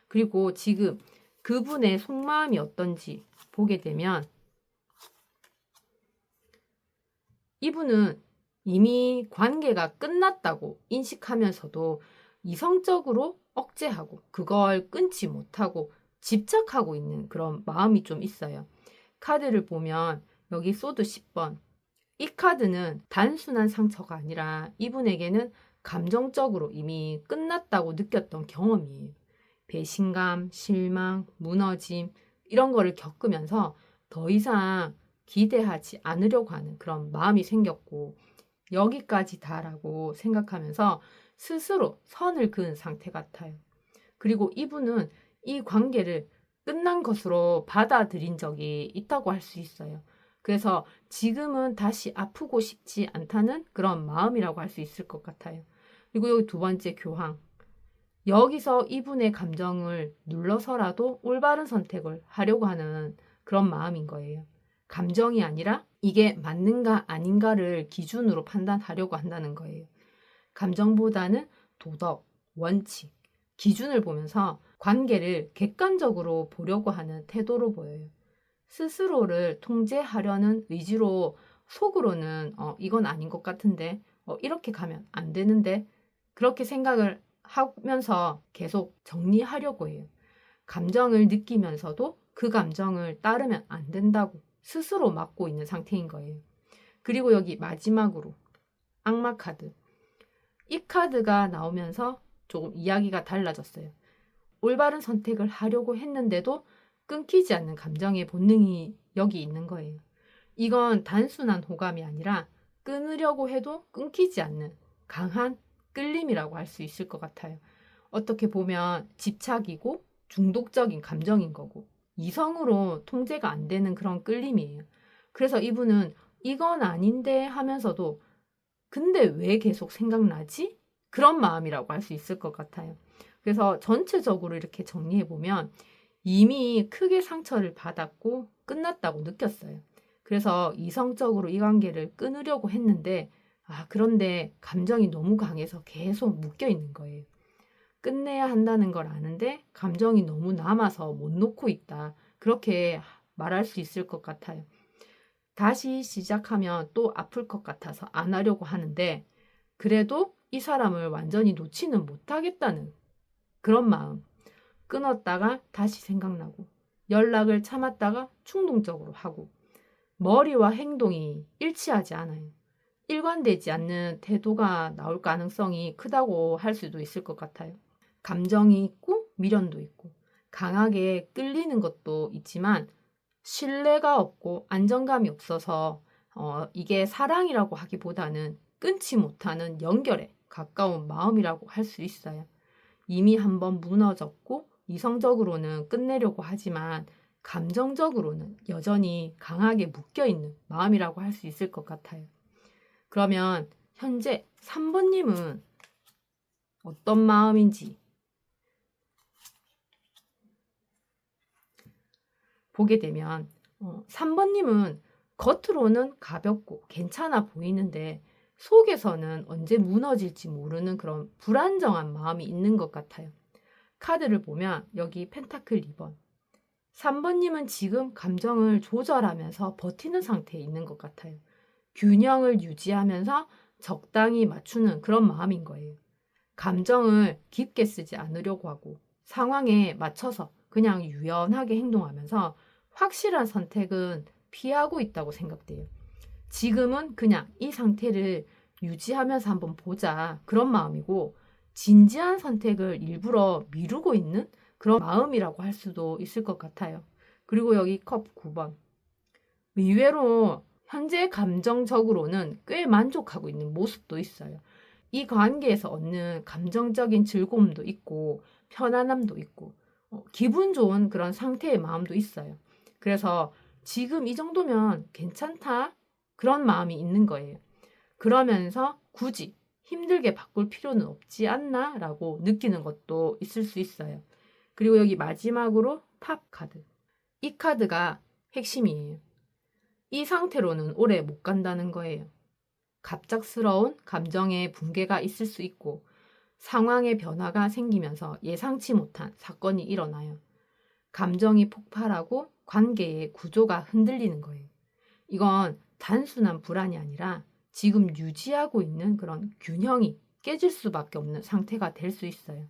그리고 지금 그분의 속마음이 어떤지 보게 되면 이분은 이미 관계가 끝났다고 인식하면서도 이성적으로 억제하고 그걸 끊지 못하고 집착하고 있는 그런 마음이 좀 있어요. 카드를 보면 여기 소드 10번. 이 카드는 단순한 상처가 아니라 이분에게는 감정적으로 이미 끝났다고 느꼈던 경험이에요. 배신감, 실망, 무너짐 이런 거를 겪으면서 더 이상 기대하지 않으려고 하는 그런 마음이 생겼고 여기까지다라고 생각하면서 스스로 선을 그은 상태 같아요. 그리고 이분은 이 관계를 끝난 것으로 받아들인 적이 있다고 할 수 있어요. 그래서 지금은 다시 아프고 싶지 않다는 그런 마음이라고 할 수 있을 것 같아요. 그리고 여기 두 번째 교황. 여기서 이분의 감정을 눌러서라도 올바른 선택을 하려고 하는 그런 마음인 거예요. 감정이 아니라 이게 맞는가 아닌가를 기준으로 판단하려고 한다는 거예요. 감정보다는 도덕, 원칙, 기준을 보면서 관계를 객관적으로 보려고 하는 태도로 보여요. 스스로를 통제하려는 의지로 속으로는 이건 아닌 것 같은데 이렇게 가면 안 되는데 그렇게 생각을 하면서 계속 정리하려고 해요. 감정을 느끼면서도 그 감정을 따르면 안 된다고 스스로 막고 있는 상태인 거예요. 그리고 여기 마지막으로 악마 카드. 이 카드가 나오면서 조금 이야기가 달라졌어요. 올바른 선택을 하려고 했는데도 끊기지 않는 감정의 본능이 여기 있는 거예요. 이건 단순한 호감이 아니라 끊으려고 해도 끊기지 않는 강한 끌림이라고 할 수 있을 것 같아요. 어떻게 보면 집착이고 중독적인 감정인 거고 이성으로 통제가 안 되는 그런 끌림이에요. 그래서 이분은 이건 아닌데 하면서도 근데 왜 계속 생각나지? 그런 마음이라고 할 수 있을 것 같아요. 그래서 전체적으로 이렇게 정리해보면 이미 크게 상처를 받았고 끝났다고 느꼈어요. 그래서 이성적으로 이 관계를 끊으려고 했는데 그런데 감정이 너무 강해서 계속 묶여 있는 거예요. 끝내야 한다는 걸 아는데 감정이 너무 남아서 못 놓고 있다. 그렇게 말할 수 있을 것 같아요. 다시 시작하면 또 아플 것 같아서 안 하려고 하는데 그래도 이 사람을 완전히 놓지는 못하겠다는 그런 마음. 끊었다가 다시 생각나고 연락을 참았다가 충동적으로 하고 머리와 행동이 일치하지 않아요. 일관되지 않는 태도가 나올 가능성이 크다고 할 수도 있을 것 같아요. 감정이 있고 미련도 있고 강하게 끌리는 것도 있지만 신뢰가 없고 안정감이 없어서 이게 사랑이라고 하기보다는 끊지 못하는 연결에 가까운 마음이라고 할 수 있어요. 이미 한번 무너졌고 이성적으로는 끝내려고 하지만 감정적으로는 여전히 강하게 묶여있는 마음이라고 할 수 있을 것 같아요. 그러면 현재 3번님은 어떤 마음인지 보게 되면 3번님은 겉으로는 가볍고 괜찮아 보이는데 속에서는 언제 무너질지 모르는 그런 불안정한 마음이 있는 것 같아요. 카드를 보면 여기 펜타클 2번. 3번님은 지금 감정을 조절하면서 버티는 상태에 있는 것 같아요. 균형을 유지하면서 적당히 맞추는 그런 마음인 거예요. 감정을 깊게 쓰지 않으려고 하고 상황에 맞춰서 그냥 유연하게 행동하면서 확실한 선택은 피하고 있다고 생각돼요. 지금은 그냥 이 상태를 유지하면서 한번 보자 그런 마음이고 진지한 선택을 일부러 미루고 있는 그런 마음이라고 할 수도 있을 것 같아요. 그리고 여기 컵 9번. 의외로 현재 감정적으로는 꽤 만족하고 있는 모습도 있어요. 이 관계에서 얻는 감정적인 즐거움도 있고 편안함도 있고 기분 좋은 그런 상태의 마음도 있어요. 그래서 지금 이 정도면 괜찮다 그런 마음이 있는 거예요. 그러면서 굳이 힘들게 바꿀 필요는 없지 않나 라고 느끼는 것도 있을 수 있어요. 그리고 여기 마지막으로 탑 카드. 이 카드가 핵심이에요. 이 상태로는 오래 못 간다는 거예요. 갑작스러운 감정의 붕괴가 있을 수 있고 상황의 변화가 생기면서 예상치 못한 사건이 일어나요. 감정이 폭발하고 관계의 구조가 흔들리는 거예요. 이건 단순한 불안이 아니라 지금 유지하고 있는 그런 균형이 깨질 수밖에 없는 상태가 될 수 있어요.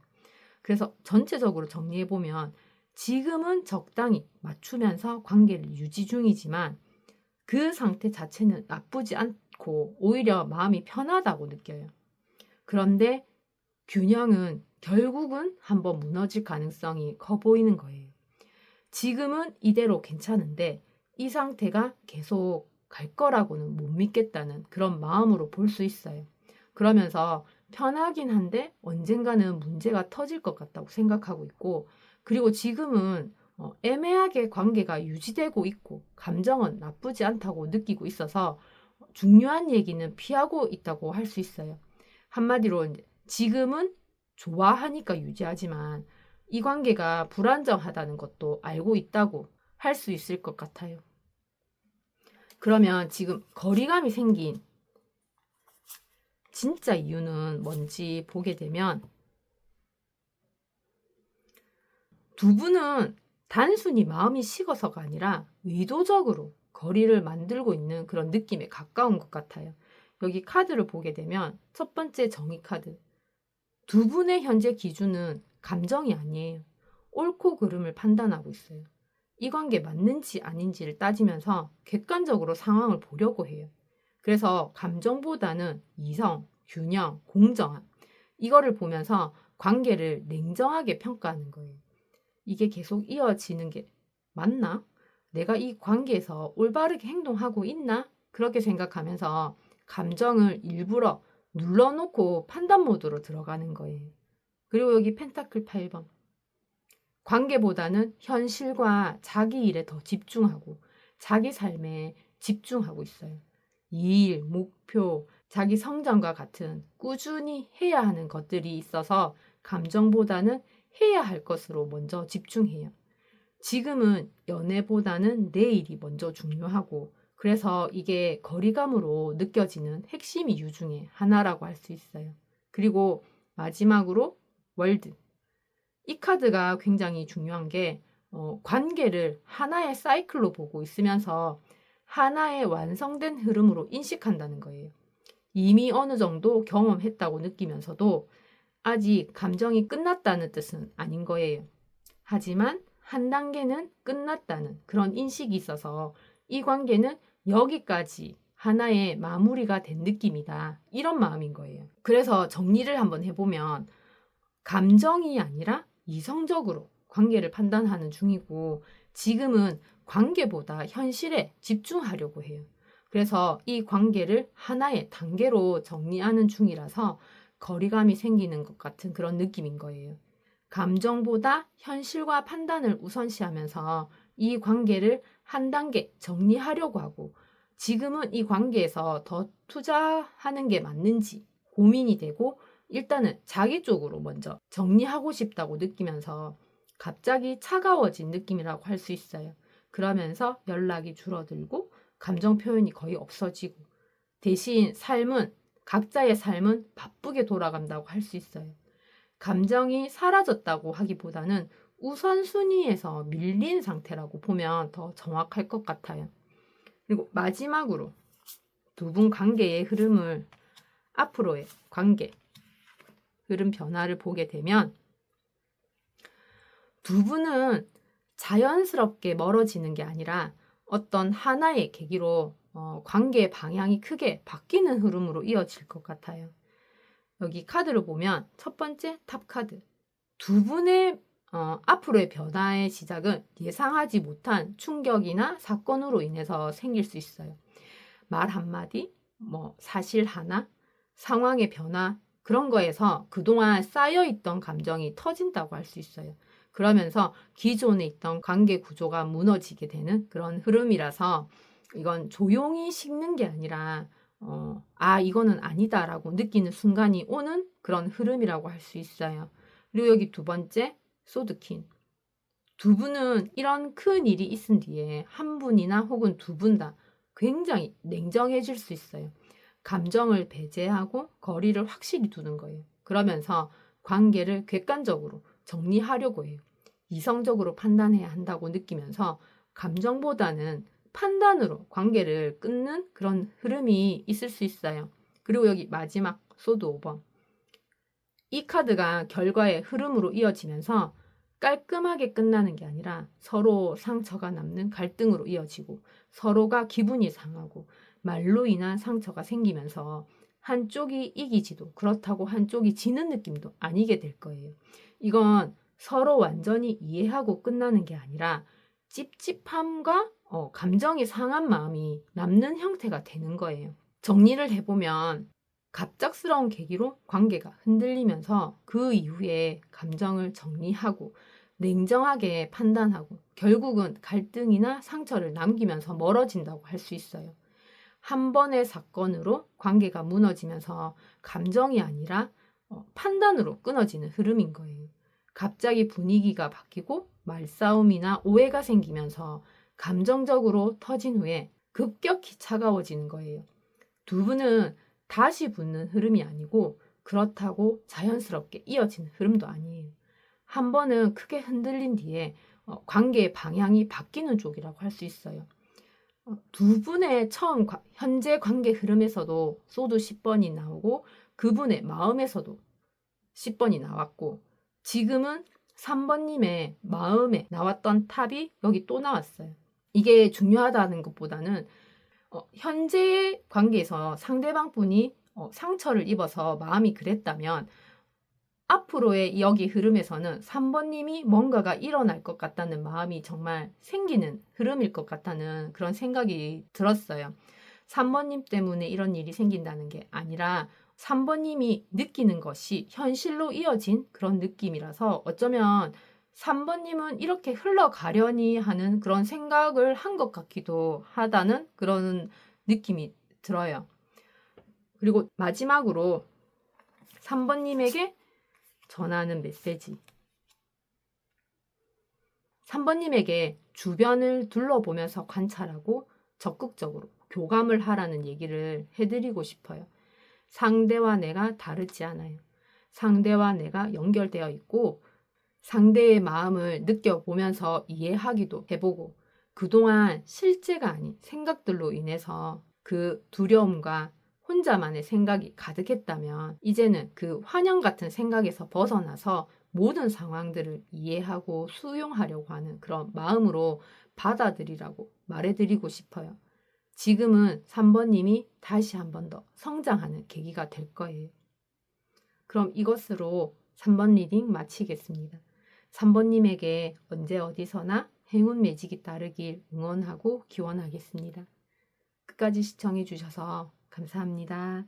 그래서 전체적으로 정리해보면 지금은 적당히 맞추면서 관계를 유지 중이지만 그 상태 자체는 나쁘지 않고 오히려 마음이 편하다고 느껴요. 그런데 균형은 결국은 한번 무너질 가능성이 커 보이는 거예요. 지금은 이대로 괜찮은데 이 상태가 계속 갈 거라고는 못 믿겠다는 그런 마음으로 볼 수 있어요. 그러면서 편하긴 한데 언젠가는 문제가 터질 것 같다고 생각하고 있고 그리고 지금은 애매하게 관계가 유지되고 있고 감정은 나쁘지 않다고 느끼고 있어서 중요한 얘기는 피하고 있다고 할 수 있어요. 한마디로 이제 지금은 좋아하니까 유지하지만 이 관계가 불안정하다는 것도 알고 있다고 할 수 있을 것 같아요. 그러면 지금 거리감이 생긴 진짜 이유는 뭔지 보게 되면 두 분은 단순히 마음이 식어서가 아니라 의도적으로 거리를 만들고 있는 그런 느낌에 가까운 것 같아요. 여기 카드를 보게 되면 첫 번째 정의 카드. 두 분의 현재 기준은 감정이 아니에요. 옳고 그름을 판단하고 있어요. 이 관계 맞는지 아닌지를 따지면서 객관적으로 상황을 보려고 해요. 그래서 감정보다는 이성, 균형, 공정함 이거를 보면서 관계를 냉정하게 평가하는 거예요. 이게 계속 이어지는 게 맞나? 내가 이 관계에서 올바르게 행동하고 있나? 그렇게 생각하면서 감정을 일부러 눌러놓고 판단 모드로 들어가는 거예요. 그리고 여기 펜타클 8번. 관계보다는 현실과 자기 일에 더 집중하고 자기 삶에 집중하고 있어요. 일, 목표, 자기 성장과 같은 꾸준히 해야 하는 것들이 있어서 감정보다는 해야 할 것으로 먼저 집중해요. 지금은 연애보다는 내일이 먼저 중요하고 그래서 이게 거리감으로 느껴지는 핵심 이유 중에 하나라고 할 수 있어요. 그리고 마지막으로 월드. 이 카드가 굉장히 중요한 게 관계를 하나의 사이클로 보고 있으면서 하나의 완성된 흐름으로 인식한다는 거예요. 이미 어느 정도 경험했다고 느끼면서도 아직 감정이 끝났다는 뜻은 아닌 거예요. 하지만 한 단계는 끝났다는 그런 인식이 있어서 이 관계는 여기까지 하나의 마무리가 된 느낌이다. 이런 마음인 거예요. 그래서 정리를 한번 해보면 감정이 아니라 이성적으로 관계를 판단하는 중이고 지금은 관계보다 현실에 집중하려고 해요. 그래서 이 관계를 하나의 단계로 정리하는 중이라서 거리감이 생기는 것 같은 그런 느낌인 거예요. 감정보다 현실과 판단을 우선시하면서 이 관계를 한 단계 정리하려고 하고 지금은 이 관계에서 더 투자하는 게 맞는지 고민이 되고 일단은 자기 쪽으로 먼저 정리하고 싶다고 느끼면서 갑자기 차가워진 느낌이라고 할 수 있어요. 그러면서 연락이 줄어들고 감정 표현이 거의 없어지고 대신 각자의 삶은 바쁘게 돌아간다고 할 수 있어요. 감정이 사라졌다고 하기보다는 우선순위에서 밀린 상태라고 보면 더 정확할 것 같아요. 그리고 마지막으로 두 분 관계의 흐름을 앞으로의 관계 흐름 변화를 보게 되면 두 분은 자연스럽게 멀어지는 게 아니라 어떤 하나의 계기로 관계의 방향이 크게 바뀌는 흐름으로 이어질 것 같아요. 여기 카드를 보면 첫 번째 탑 카드. 두 분의 앞으로의 변화의 시작은 예상하지 못한 충격이나 사건으로 인해서 생길 수 있어요. 말 한마디, 사실 하나, 상황의 변화, 그런 거에서 그동안 쌓여있던 감정이 터진다고 할 수 있어요. 그러면서 기존에 있던 관계 구조가 무너지게 되는 그런 흐름이라서 이건 조용히 식는 게 아니라 이거는 아니다라고 느끼는 순간이 오는 그런 흐름이라고 할 수 있어요. 그리고 여기 두 번째, 소드킨. 두 분은 이런 큰 일이 있은 뒤에 한 분이나 혹은 두 분 다 굉장히 냉정해질 수 있어요. 감정을 배제하고 거리를 확실히 두는 거예요. 그러면서 관계를 객관적으로 정리하려고 해요. 이성적으로 판단해야 한다고 느끼면서 감정보다는 판단으로 관계를 끊는 그런 흐름이 있을 수 있어요. 그리고 여기 마지막 소드 5번. 이 카드가 결과의 흐름으로 이어지면서 깔끔하게 끝나는 게 아니라 서로 상처가 남는 갈등으로 이어지고 서로가 기분이 상하고 말로 인한 상처가 생기면서 한쪽이 이기지도 그렇다고 한쪽이 지는 느낌도 아니게 될 거예요. 이건 서로 완전히 이해하고 끝나는 게 아니라 찝찝함과 감정이 상한 마음이 남는 형태가 되는 거예요. 정리를 해보면 갑작스러운 계기로 관계가 흔들리면서 그 이후에 감정을 정리하고 냉정하게 판단하고 결국은 갈등이나 상처를 남기면서 멀어진다고 할 수 있어요. 한 번의 사건으로 관계가 무너지면서 감정이 아니라 판단으로 끊어지는 흐름인 거예요. 갑자기 분위기가 바뀌고 말싸움이나 오해가 생기면서 감정적으로 터진 후에 급격히 차가워지는 거예요. 두 분은 다시 붙는 흐름이 아니고 그렇다고 자연스럽게 이어지는 흐름도 아니에요. 한 번은 크게 흔들린 뒤에 관계의 방향이 바뀌는 쪽이라고 할 수 있어요. 두 분의 현재 관계 흐름에서도 소드 10번이 나오고 그분의 마음에서도 10번이 나왔고 지금은 3번님의 마음에 나왔던 탑이 여기 또 나왔어요. 이게 중요하다는 것보다는 현재의 관계에서 상대방 분이 상처를 입어서 마음이 그랬다면 앞으로의 여기 흐름에서는 3번님이 뭔가가 일어날 것 같다는 마음이 정말 생기는 흐름일 것 같다는 그런 생각이 들었어요. 3번님 때문에 이런 일이 생긴다는 게 아니라 3번님이 느끼는 것이 현실로 이어진 그런 느낌이라서 어쩌면 3번님은 이렇게 흘러가려니 하는 그런 생각을 한 것 같기도 하다는 그런 느낌이 들어요. 그리고 마지막으로 3번님에게 전하는 메시지. 3번님에게 주변을 둘러보면서 관찰하고 적극적으로 교감을 하라는 얘기를 해드리고 싶어요. 상대와 내가 다르지 않아요. 상대와 내가 연결되어 있고 상대의 마음을 느껴보면서 이해하기도 해보고 그동안 실제가 아닌 생각들로 인해서 그 두려움과 혼자만의 생각이 가득했다면 이제는 그 환영 같은 생각에서 벗어나서 모든 상황들을 이해하고 수용하려고 하는 그런 마음으로 받아들이라고 말해드리고 싶어요. 지금은 3번님이 다시 한 번 더 성장하는 계기가 될 거예요. 그럼 이것으로 3번 리딩 마치겠습니다. 3번님에게 언제 어디서나 행운 매직이 따르길 응원하고 기원하겠습니다. 끝까지 시청해 주셔서 감사합니다.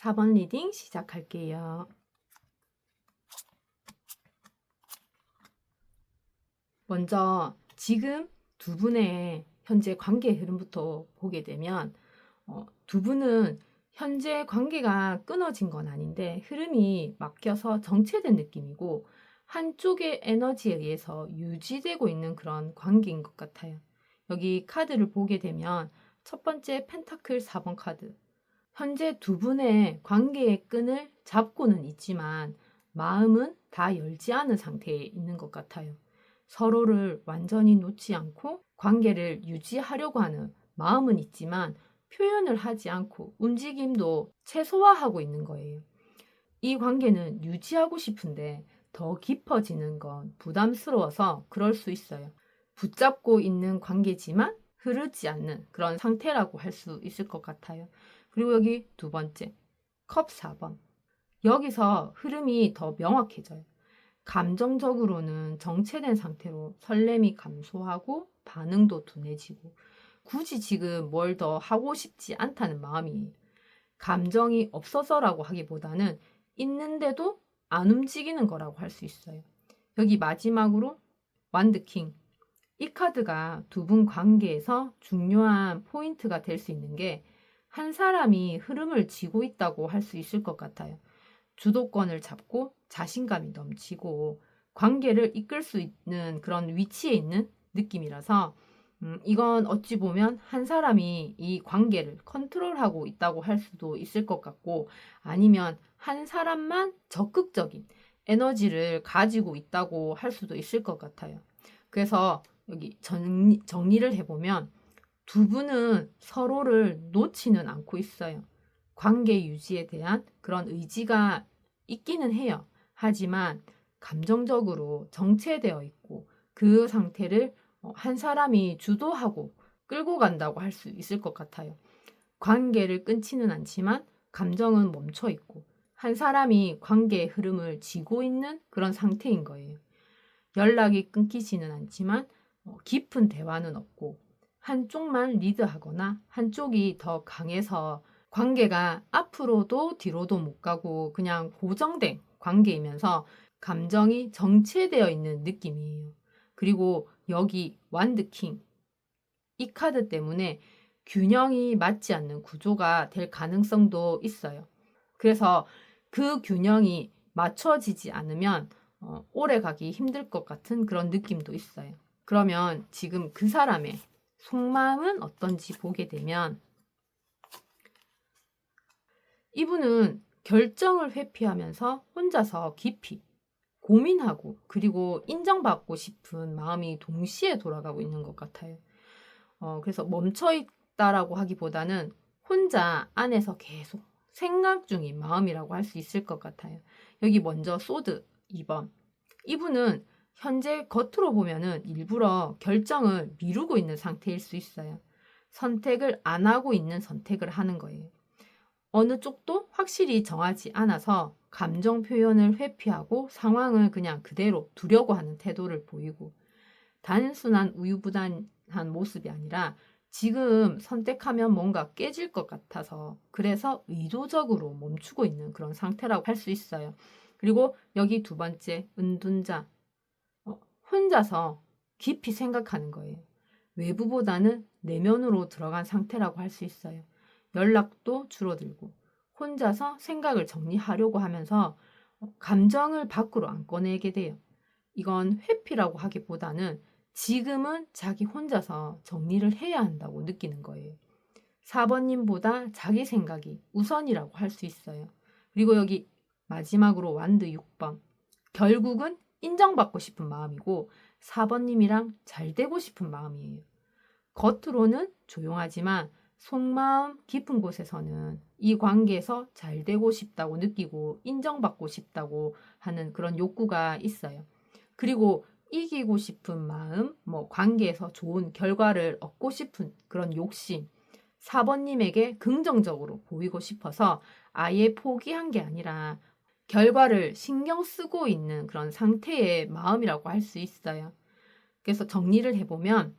4번 리딩 시작할게요. 먼저 지금 두 분의 현재 관계 흐름부터 보게 되면 두 분은 현재 관계가 끊어진 건 아닌데 흐름이 막혀서 정체된 느낌이고 한쪽의 에너지에 의해서 유지되고 있는 그런 관계인 것 같아요. 여기 카드를 보게 되면 첫 번째 펜타클 4번 카드. 현재 두 분의 관계의 끈을 잡고는 있지만 마음은 다 열지 않은 상태에 있는 것 같아요. 서로를 완전히 놓지 않고 관계를 유지하려고 하는 마음은 있지만 표현을 하지 않고 움직임도 최소화하고 있는 거예요. 이 관계는 유지하고 싶은데 더 깊어지는 건 부담스러워서 그럴 수 있어요. 붙잡고 있는 관계지만 흐르지 않는 그런 상태라고 할 수 있을 것 같아요. 그리고 여기 두 번째, 컵 4번. 여기서 흐름이 더 명확해져요. 감정적으로는 정체된 상태로 설렘이 감소하고 반응도 둔해지고 굳이 지금 뭘 더 하고 싶지 않다는 마음이에요. 감정이 없어서라고 하기보다는 있는데도 안 움직이는 거라고 할 수 있어요. 여기 마지막으로 완드킹. 이 카드가 두 분 관계에서 중요한 포인트가 될 수 있는 게 한 사람이 흐름을 쥐고 있다고 할 수 있을 것 같아요. 주도권을 잡고 자신감이 넘치고 관계를 이끌 수 있는 그런 위치에 있는 느낌이라서 이건 어찌 보면 한 사람이 이 관계를 컨트롤하고 있다고 할 수도 있을 것 같고 아니면 한 사람만 적극적인 에너지를 가지고 있다고 할 수도 있을 것 같아요. 그래서 여기 정리를 해보면 두 분은 서로를 놓지는 않고 있어요. 관계 유지에 대한 그런 의지가 있기는 해요. 하지만 감정적으로 정체되어 있고 그 상태를 한 사람이 주도하고 끌고 간다고 할 수 있을 것 같아요. 관계를 끊지는 않지만 감정은 멈춰 있고 한 사람이 관계의 흐름을 쥐고 있는 그런 상태인 거예요. 연락이 끊기지는 않지만 깊은 대화는 없고 한쪽만 리드하거나 한쪽이 더 강해서 관계가 앞으로도 뒤로도 못 가고 그냥 고정된 관계이면서 감정이 정체되어 있는 느낌이에요. 그리고 여기 완드킹 이 카드 때문에 균형이 맞지 않는 구조가 될 가능성도 있어요. 그래서 그 균형이 맞춰지지 않으면 오래 가기 힘들 것 같은 그런 느낌도 있어요. 그러면 지금 그 사람의 속마음은 어떤지 보게 되면 이분은 결정을 회피하면서 혼자서 깊이 고민하고 그리고 인정받고 싶은 마음이 동시에 돌아가고 있는 것 같아요. 그래서 멈춰있다라고 하기보다는 혼자 안에서 계속 생각 중인 마음이라고 할 수 있을 것 같아요. 여기 먼저 소드 2번. 이분은 현재 겉으로 보면은 일부러 결정을 미루고 있는 상태일 수 있어요. 선택을 안 하고 있는 선택을 하는 거예요. 어느 쪽도 확실히 정하지 않아서 감정 표현을 회피하고 상황을 그냥 그대로 두려고 하는 태도를 보이고 단순한 우유부단한 모습이 아니라 지금 선택하면 뭔가 깨질 것 같아서 그래서 의도적으로 멈추고 있는 그런 상태라고 할 수 있어요. 그리고 여기 두 번째 은둔자. 혼자서 깊이 생각하는 거예요. 외부보다는 내면으로 들어간 상태라고 할 수 있어요. 연락도 줄어들고 혼자서 생각을 정리하려고 하면서 감정을 밖으로 안 꺼내게 돼요. 이건 회피라고 하기보다는 지금은 자기 혼자서 정리를 해야 한다고 느끼는 거예요. 4번님보다 자기 생각이 우선이라고 할 수 있어요. 그리고 여기 마지막으로 완드 6번. 결국은 인정받고 싶은 마음이고 4번님이랑 잘 되고 싶은 마음이에요. 겉으로는 조용하지만 속마음 깊은 곳에서는 이 관계에서 잘 되고 싶다고 느끼고 인정받고 싶다고 하는 그런 욕구가 있어요. 그리고 이기고 싶은 마음, 관계에서 좋은 결과를 얻고 싶은 그런 욕심, 4번님에게 긍정적으로 보이고 싶어서 아예 포기한 게 아니라 결과를 신경 쓰고 있는 그런 상태의 마음이라고 할 수 있어요. 그래서 정리를 해보면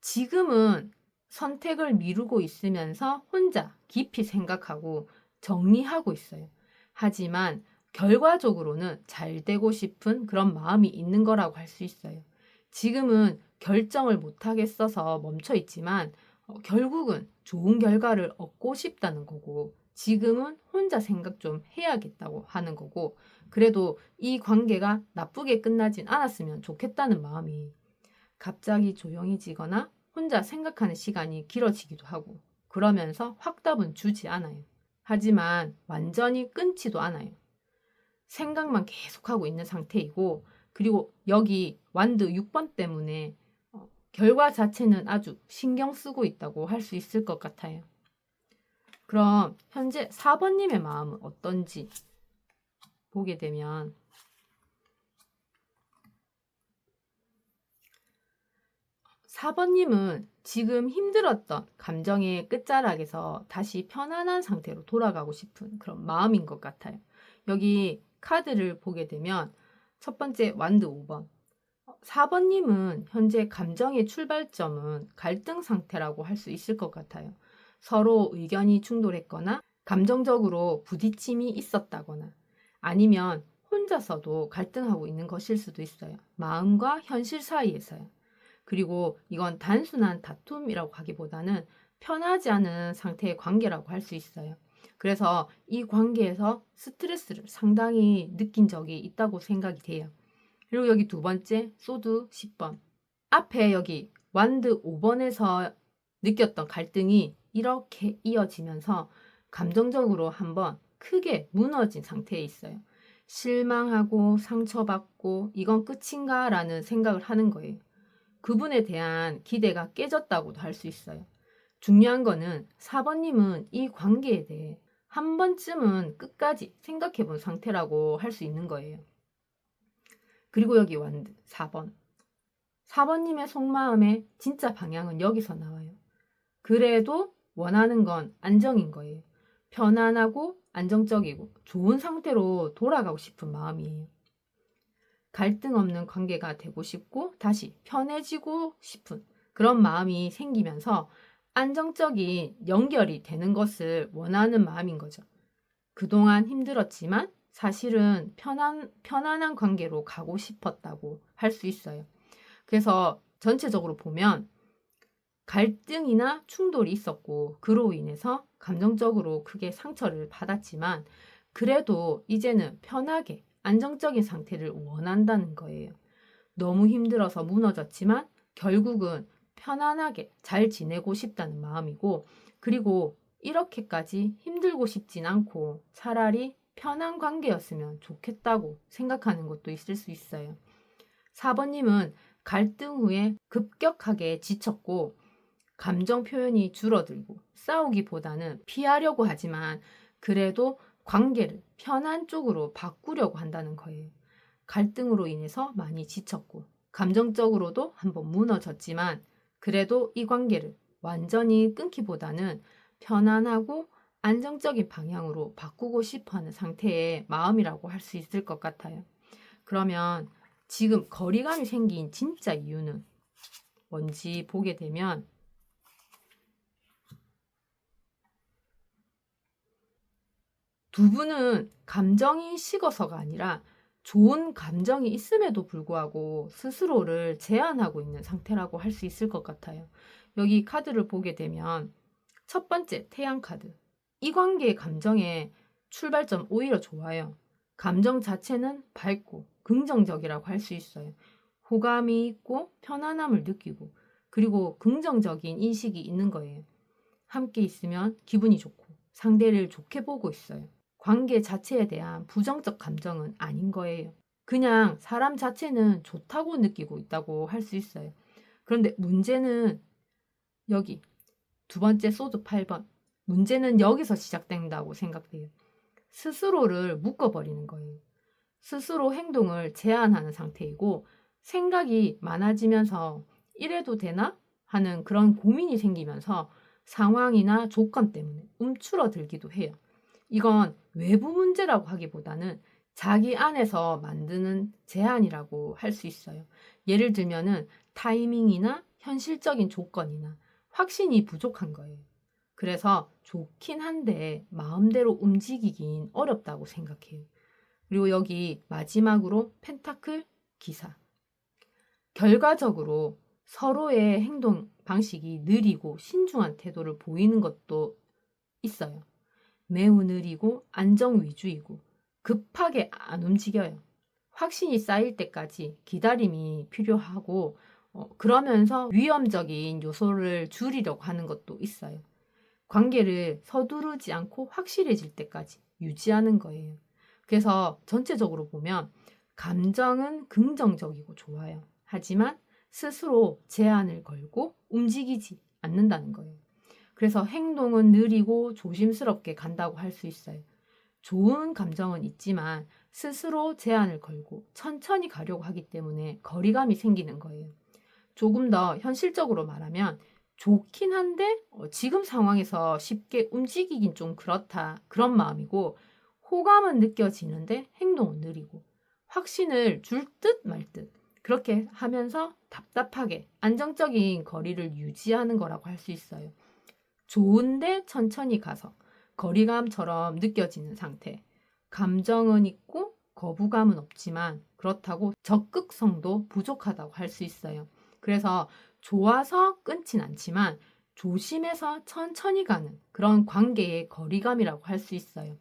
지금은 선택을 미루고 있으면서 혼자 깊이 생각하고 정리하고 있어요. 하지만 결과적으로는 잘 되고 싶은 그런 마음이 있는 거라고 할 수 있어요. 지금은 결정을 못하겠어서 멈춰 있지만 결국은 좋은 결과를 얻고 싶다는 거고 지금은 혼자 생각 좀 해야겠다고 하는 거고 그래도 이 관계가 나쁘게 끝나진 않았으면 좋겠다는 마음이 갑자기 조용해지거나 혼자 생각하는 시간이 길어지기도 하고 그러면서 확답은 주지 않아요. 하지만 완전히 끊지도 않아요. 생각만 계속하고 있는 상태이고 그리고 여기 완드 6번 때문에 결과 자체는 아주 신경 쓰고 있다고 할 수 있을 것 같아요. 그럼 현재 4번님의 마음은 어떤지 보게 되면 4번님은 지금 힘들었던 감정의 끝자락에서 다시 편안한 상태로 돌아가고 싶은 그런 마음인 것 같아요. 여기 카드를 보게 되면 첫 번째 완드 5번 4번님은 현재 감정의 출발점은 갈등 상태라고 할 수 있을 것 같아요. 서로 의견이 충돌했거나 감정적으로 부딪힘이 있었다거나 아니면 혼자서도 갈등하고 있는 것일 수도 있어요. 마음과 현실 사이에서요. 그리고 이건 단순한 다툼이라고 하기보다는 편하지 않은 상태의 관계라고 할 수 있어요. 그래서 이 관계에서 스트레스를 상당히 느낀 적이 있다고 생각이 돼요. 그리고 여기 두 번째 소드 10번 앞에 여기 완드 5번에서 느꼈던 갈등이 이렇게 이어지면서 감정적으로 한번 크게 무너진 상태에 있어요. 실망하고 상처받고 이건 끝인가 라는 생각을 하는 거예요. 그분에 대한 기대가 깨졌다고도 할 수 있어요. 중요한 거는 4번님은 이 관계에 대해 한 번쯤은 끝까지 생각해 본 상태라고 할 수 있는 거예요. 그리고 여기 완드 4번. 4번님의 속마음의 진짜 방향은 여기서 나와요. 그래도 원하는 건 안정인 거예요. 편안하고 안정적이고 좋은 상태로 돌아가고 싶은 마음이에요. 갈등 없는 관계가 되고 싶고 다시 편해지고 싶은 그런 마음이 생기면서 안정적인 연결이 되는 것을 원하는 마음인 거죠. 그동안 힘들었지만 사실은 편안한 관계로 가고 싶었다고 할 수 있어요. 그래서 전체적으로 보면 갈등이나 충돌이 있었고 그로 인해서 감정적으로 크게 상처를 받았지만 그래도 이제는 편하게 안정적인 상태를 원한다는 거예요. 너무 힘들어서 무너졌지만 결국은 편안하게 잘 지내고 싶다는 마음이고 그리고 이렇게까지 힘들고 싶진 않고 차라리 편한 관계였으면 좋겠다고 생각하는 것도 있을 수 있어요. 4번님은 갈등 후에 급격하게 지쳤고 감정 표현이 줄어들고 싸우기보다는 피하려고 하지만 그래도 관계를 편한 쪽으로 바꾸려고 한다는 거예요. 갈등으로 인해서 많이 지쳤고 감정적으로도 한번 무너졌지만 그래도 이 관계를 완전히 끊기보다는 편안하고 안정적인 방향으로 바꾸고 싶어 하는 상태의 마음이라고 할 수 있을 것 같아요. 그러면 지금 거리감이 생긴 진짜 이유는 뭔지 보게 되면 두 분은 감정이 식어서가 아니라 좋은 감정이 있음에도 불구하고 스스로를 제한하고 있는 상태라고 할 수 있을 것 같아요. 여기 카드를 보게 되면 첫 번째 태양 카드. 이 관계의 감정의 출발점 오히려 좋아요. 감정 자체는 밝고 긍정적이라고 할 수 있어요. 호감이 있고 편안함을 느끼고 그리고 긍정적인 인식이 있는 거예요. 함께 있으면 기분이 좋고 상대를 좋게 보고 있어요. 관계 자체에 대한 부정적 감정은 아닌 거예요. 그냥 사람 자체는 좋다고 느끼고 있다고 할 수 있어요. 그런데 문제는 여기 두 번째 소드 8번. 문제는 여기서 시작된다고 생각돼요. 스스로를 묶어버리는 거예요. 스스로 행동을 제한하는 상태이고 생각이 많아지면서 이래도 되나? 하는 그런 고민이 생기면서 상황이나 조건 때문에 움츠러들기도 해요. 이건 외부 문제라고 하기보다는 자기 안에서 만드는 제한이라고 할 수 있어요. 예를 들면은 타이밍이나 현실적인 조건이나 확신이 부족한 거예요. 그래서 좋긴 한데 마음대로 움직이긴 어렵다고 생각해요. 그리고 여기 마지막으로 펜타클 기사. 결과적으로 서로의 행동 방식이 느리고 신중한 태도를 보이는 것도 있어요. 매우 느리고 안정 위주이고 급하게 안 움직여요. 확신이 쌓일 때까지 기다림이 필요하고 그러면서 위험적인 요소를 줄이려고 하는 것도 있어요. 관계를 서두르지 않고 확실해질 때까지 유지하는 거예요. 그래서 전체적으로 보면 감정은 긍정적이고 좋아요. 하지만 스스로 제한을 걸고 움직이지 않는다는 거예요. 그래서 행동은 느리고 조심스럽게 간다고 할 수 있어요. 좋은 감정은 있지만 스스로 제한을 걸고 천천히 가려고 하기 때문에 거리감이 생기는 거예요. 조금 더 현실적으로 말하면 좋긴 한데 지금 상황에서 쉽게 움직이긴 좀 그렇다 그런 마음이고, 호감은 느껴지는데 행동은 느리고 확신을 줄 듯 말 듯 그렇게 하면서 답답하게 안정적인 거리를 유지하는 거라고 할 수 있어요. 좋은데 천천히 가서 거리감처럼 느껴지는 상태. 감정은 있고 거부감은 없지만 그렇다고 적극성도 부족하다고 할 수 있어요. 그래서 좋아서 끊진 않지만 조심해서 천천히 가는 그런 관계의 거리감이라고 할 수 있어요.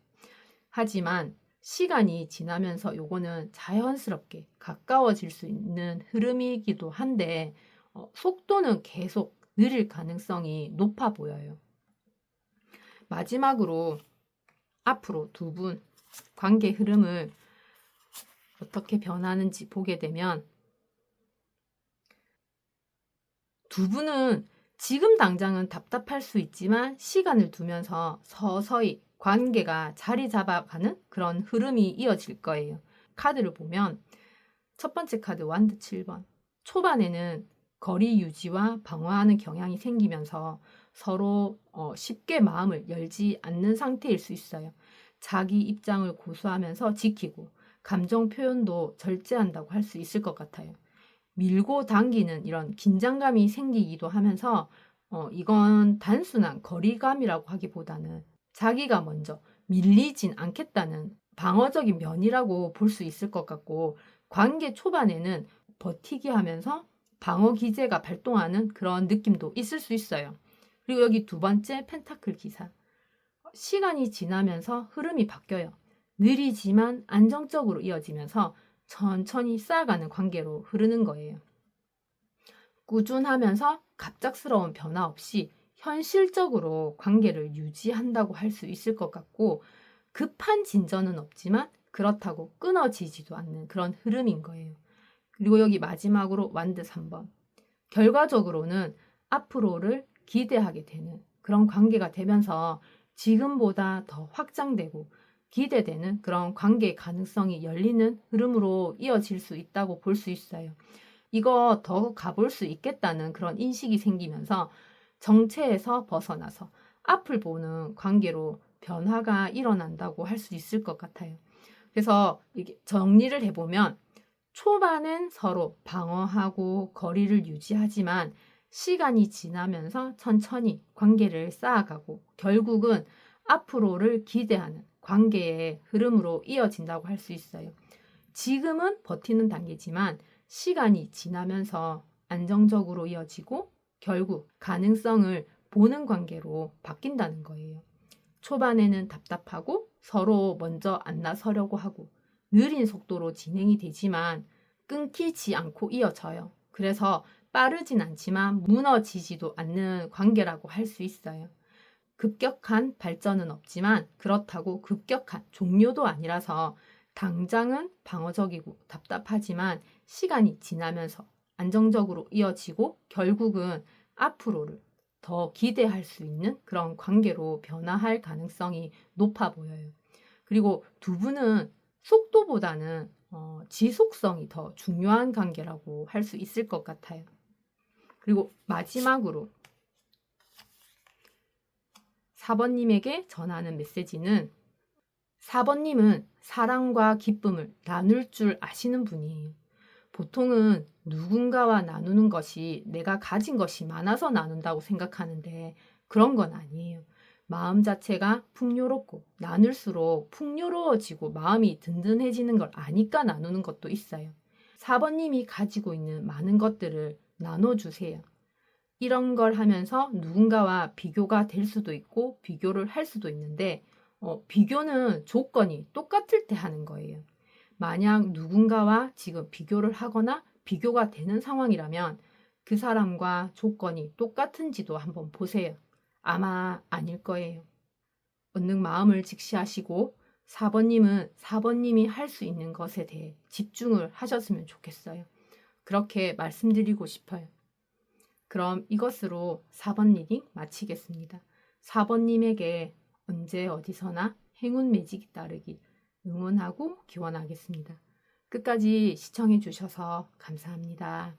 하지만 시간이 지나면서 요거는 자연스럽게 가까워질 수 있는 흐름이기도 한데 속도는 계속 느릴 가능성이 높아 보여요. 마지막으로 앞으로 두 분 관계 흐름을 어떻게 변하는지 보게 되면, 두 분은 지금 당장은 답답할 수 있지만 시간을 두면서 서서히 관계가 자리 잡아가는 그런 흐름이 이어질 거예요. 카드를 보면 첫 번째 카드 완드 7번. 초반에는 거리 유지와 방어하는 경향이 생기면서 서로 쉽게 마음을 열지 않는 상태일 수 있어요. 자기 입장을 고수하면서 지키고 감정 표현도 절제한다고 할 수 있을 것 같아요. 밀고 당기는 이런 긴장감이 생기기도 하면서 이건 단순한 거리감이라고 하기보다는 자기가 먼저 밀리진 않겠다는 방어적인 면이라고 볼 수 있을 것 같고, 관계 초반에는 버티기 하면서 방어 기제가 발동하는 그런 느낌도 있을 수 있어요. 그리고 여기 두 번째 펜타클 기사. 시간이 지나면서 흐름이 바뀌어요. 느리지만 안정적으로 이어지면서 천천히 쌓아가는 관계로 흐르는 거예요. 꾸준하면서 갑작스러운 변화 없이 현실적으로 관계를 유지한다고 할 수 있을 것 같고, 급한 진전은 없지만 그렇다고 끊어지지도 않는 그런 흐름인 거예요. 그리고 여기 마지막으로 완드 3번. 결과적으로는 앞으로를 기대하게 되는 그런 관계가 되면서 지금보다 더 확장되고 기대되는 그런 관계의 가능성이 열리는 흐름으로 이어질 수 있다고 볼 수 있어요. 이거 더 가볼 수 있겠다는 그런 인식이 생기면서 정체에서 벗어나서 앞을 보는 관계로 변화가 일어난다고 할 수 있을 것 같아요. 그래서 이게 정리를 해보면 초반엔 서로 방어하고 거리를 유지하지만 시간이 지나면서 천천히 관계를 쌓아가고 결국은 앞으로를 기대하는 관계의 흐름으로 이어진다고 할 수 있어요. 지금은 버티는 단계지만 시간이 지나면서 안정적으로 이어지고 결국 가능성을 보는 관계로 바뀐다는 거예요. 초반에는 답답하고 서로 먼저 안 나서려고 하고 느린 속도로 진행이 되지만 끊기지 않고 이어져요. 그래서 빠르진 않지만 무너지지도 않는 관계라고 할 수 있어요. 급격한 발전은 없지만 그렇다고 급격한 종료도 아니라서 당장은 방어적이고 답답하지만 시간이 지나면서 안정적으로 이어지고 결국은 앞으로를 더 기대할 수 있는 그런 관계로 변화할 가능성이 높아 보여요. 그리고 두 분은 속도보다는 지속성이 더 중요한 관계라고 할 수 있을 것 같아요. 그리고 마지막으로 4번님에게 전하는 메시지는 4번님은 사랑과 기쁨을 나눌 줄 아시는 분이에요. 보통은 누군가와 나누는 것이 내가 가진 것이 많아서 나눈다고 생각하는데 그런 건 아니에요. 마음 자체가 풍요롭고 나눌수록 풍요로워지고 마음이 든든해지는 걸 아니까 나누는 것도 있어요. 4번님이 가지고 있는 많은 것들을 나눠주세요. 이런 걸 하면서 누군가와 비교가 될 수도 있고 비교를 할 수도 있는데 비교는 조건이 똑같을 때 하는 거예요. 만약 누군가와 지금 비교를 하거나 비교가 되는 상황이라면 그 사람과 조건이 똑같은지도 한번 보세요. 아마 아닐 거예요. 얻는 마음을 직시하시고 4번님은 4번님이 할 수 있는 것에 대해 집중을 하셨으면 좋겠어요. 그렇게 말씀드리고 싶어요. 그럼 이것으로 4번 리딩 마치겠습니다. 4번님에게 언제 어디서나 행운 매직이 따르길 응원하고 기원하겠습니다. 끝까지 시청해 주셔서 감사합니다.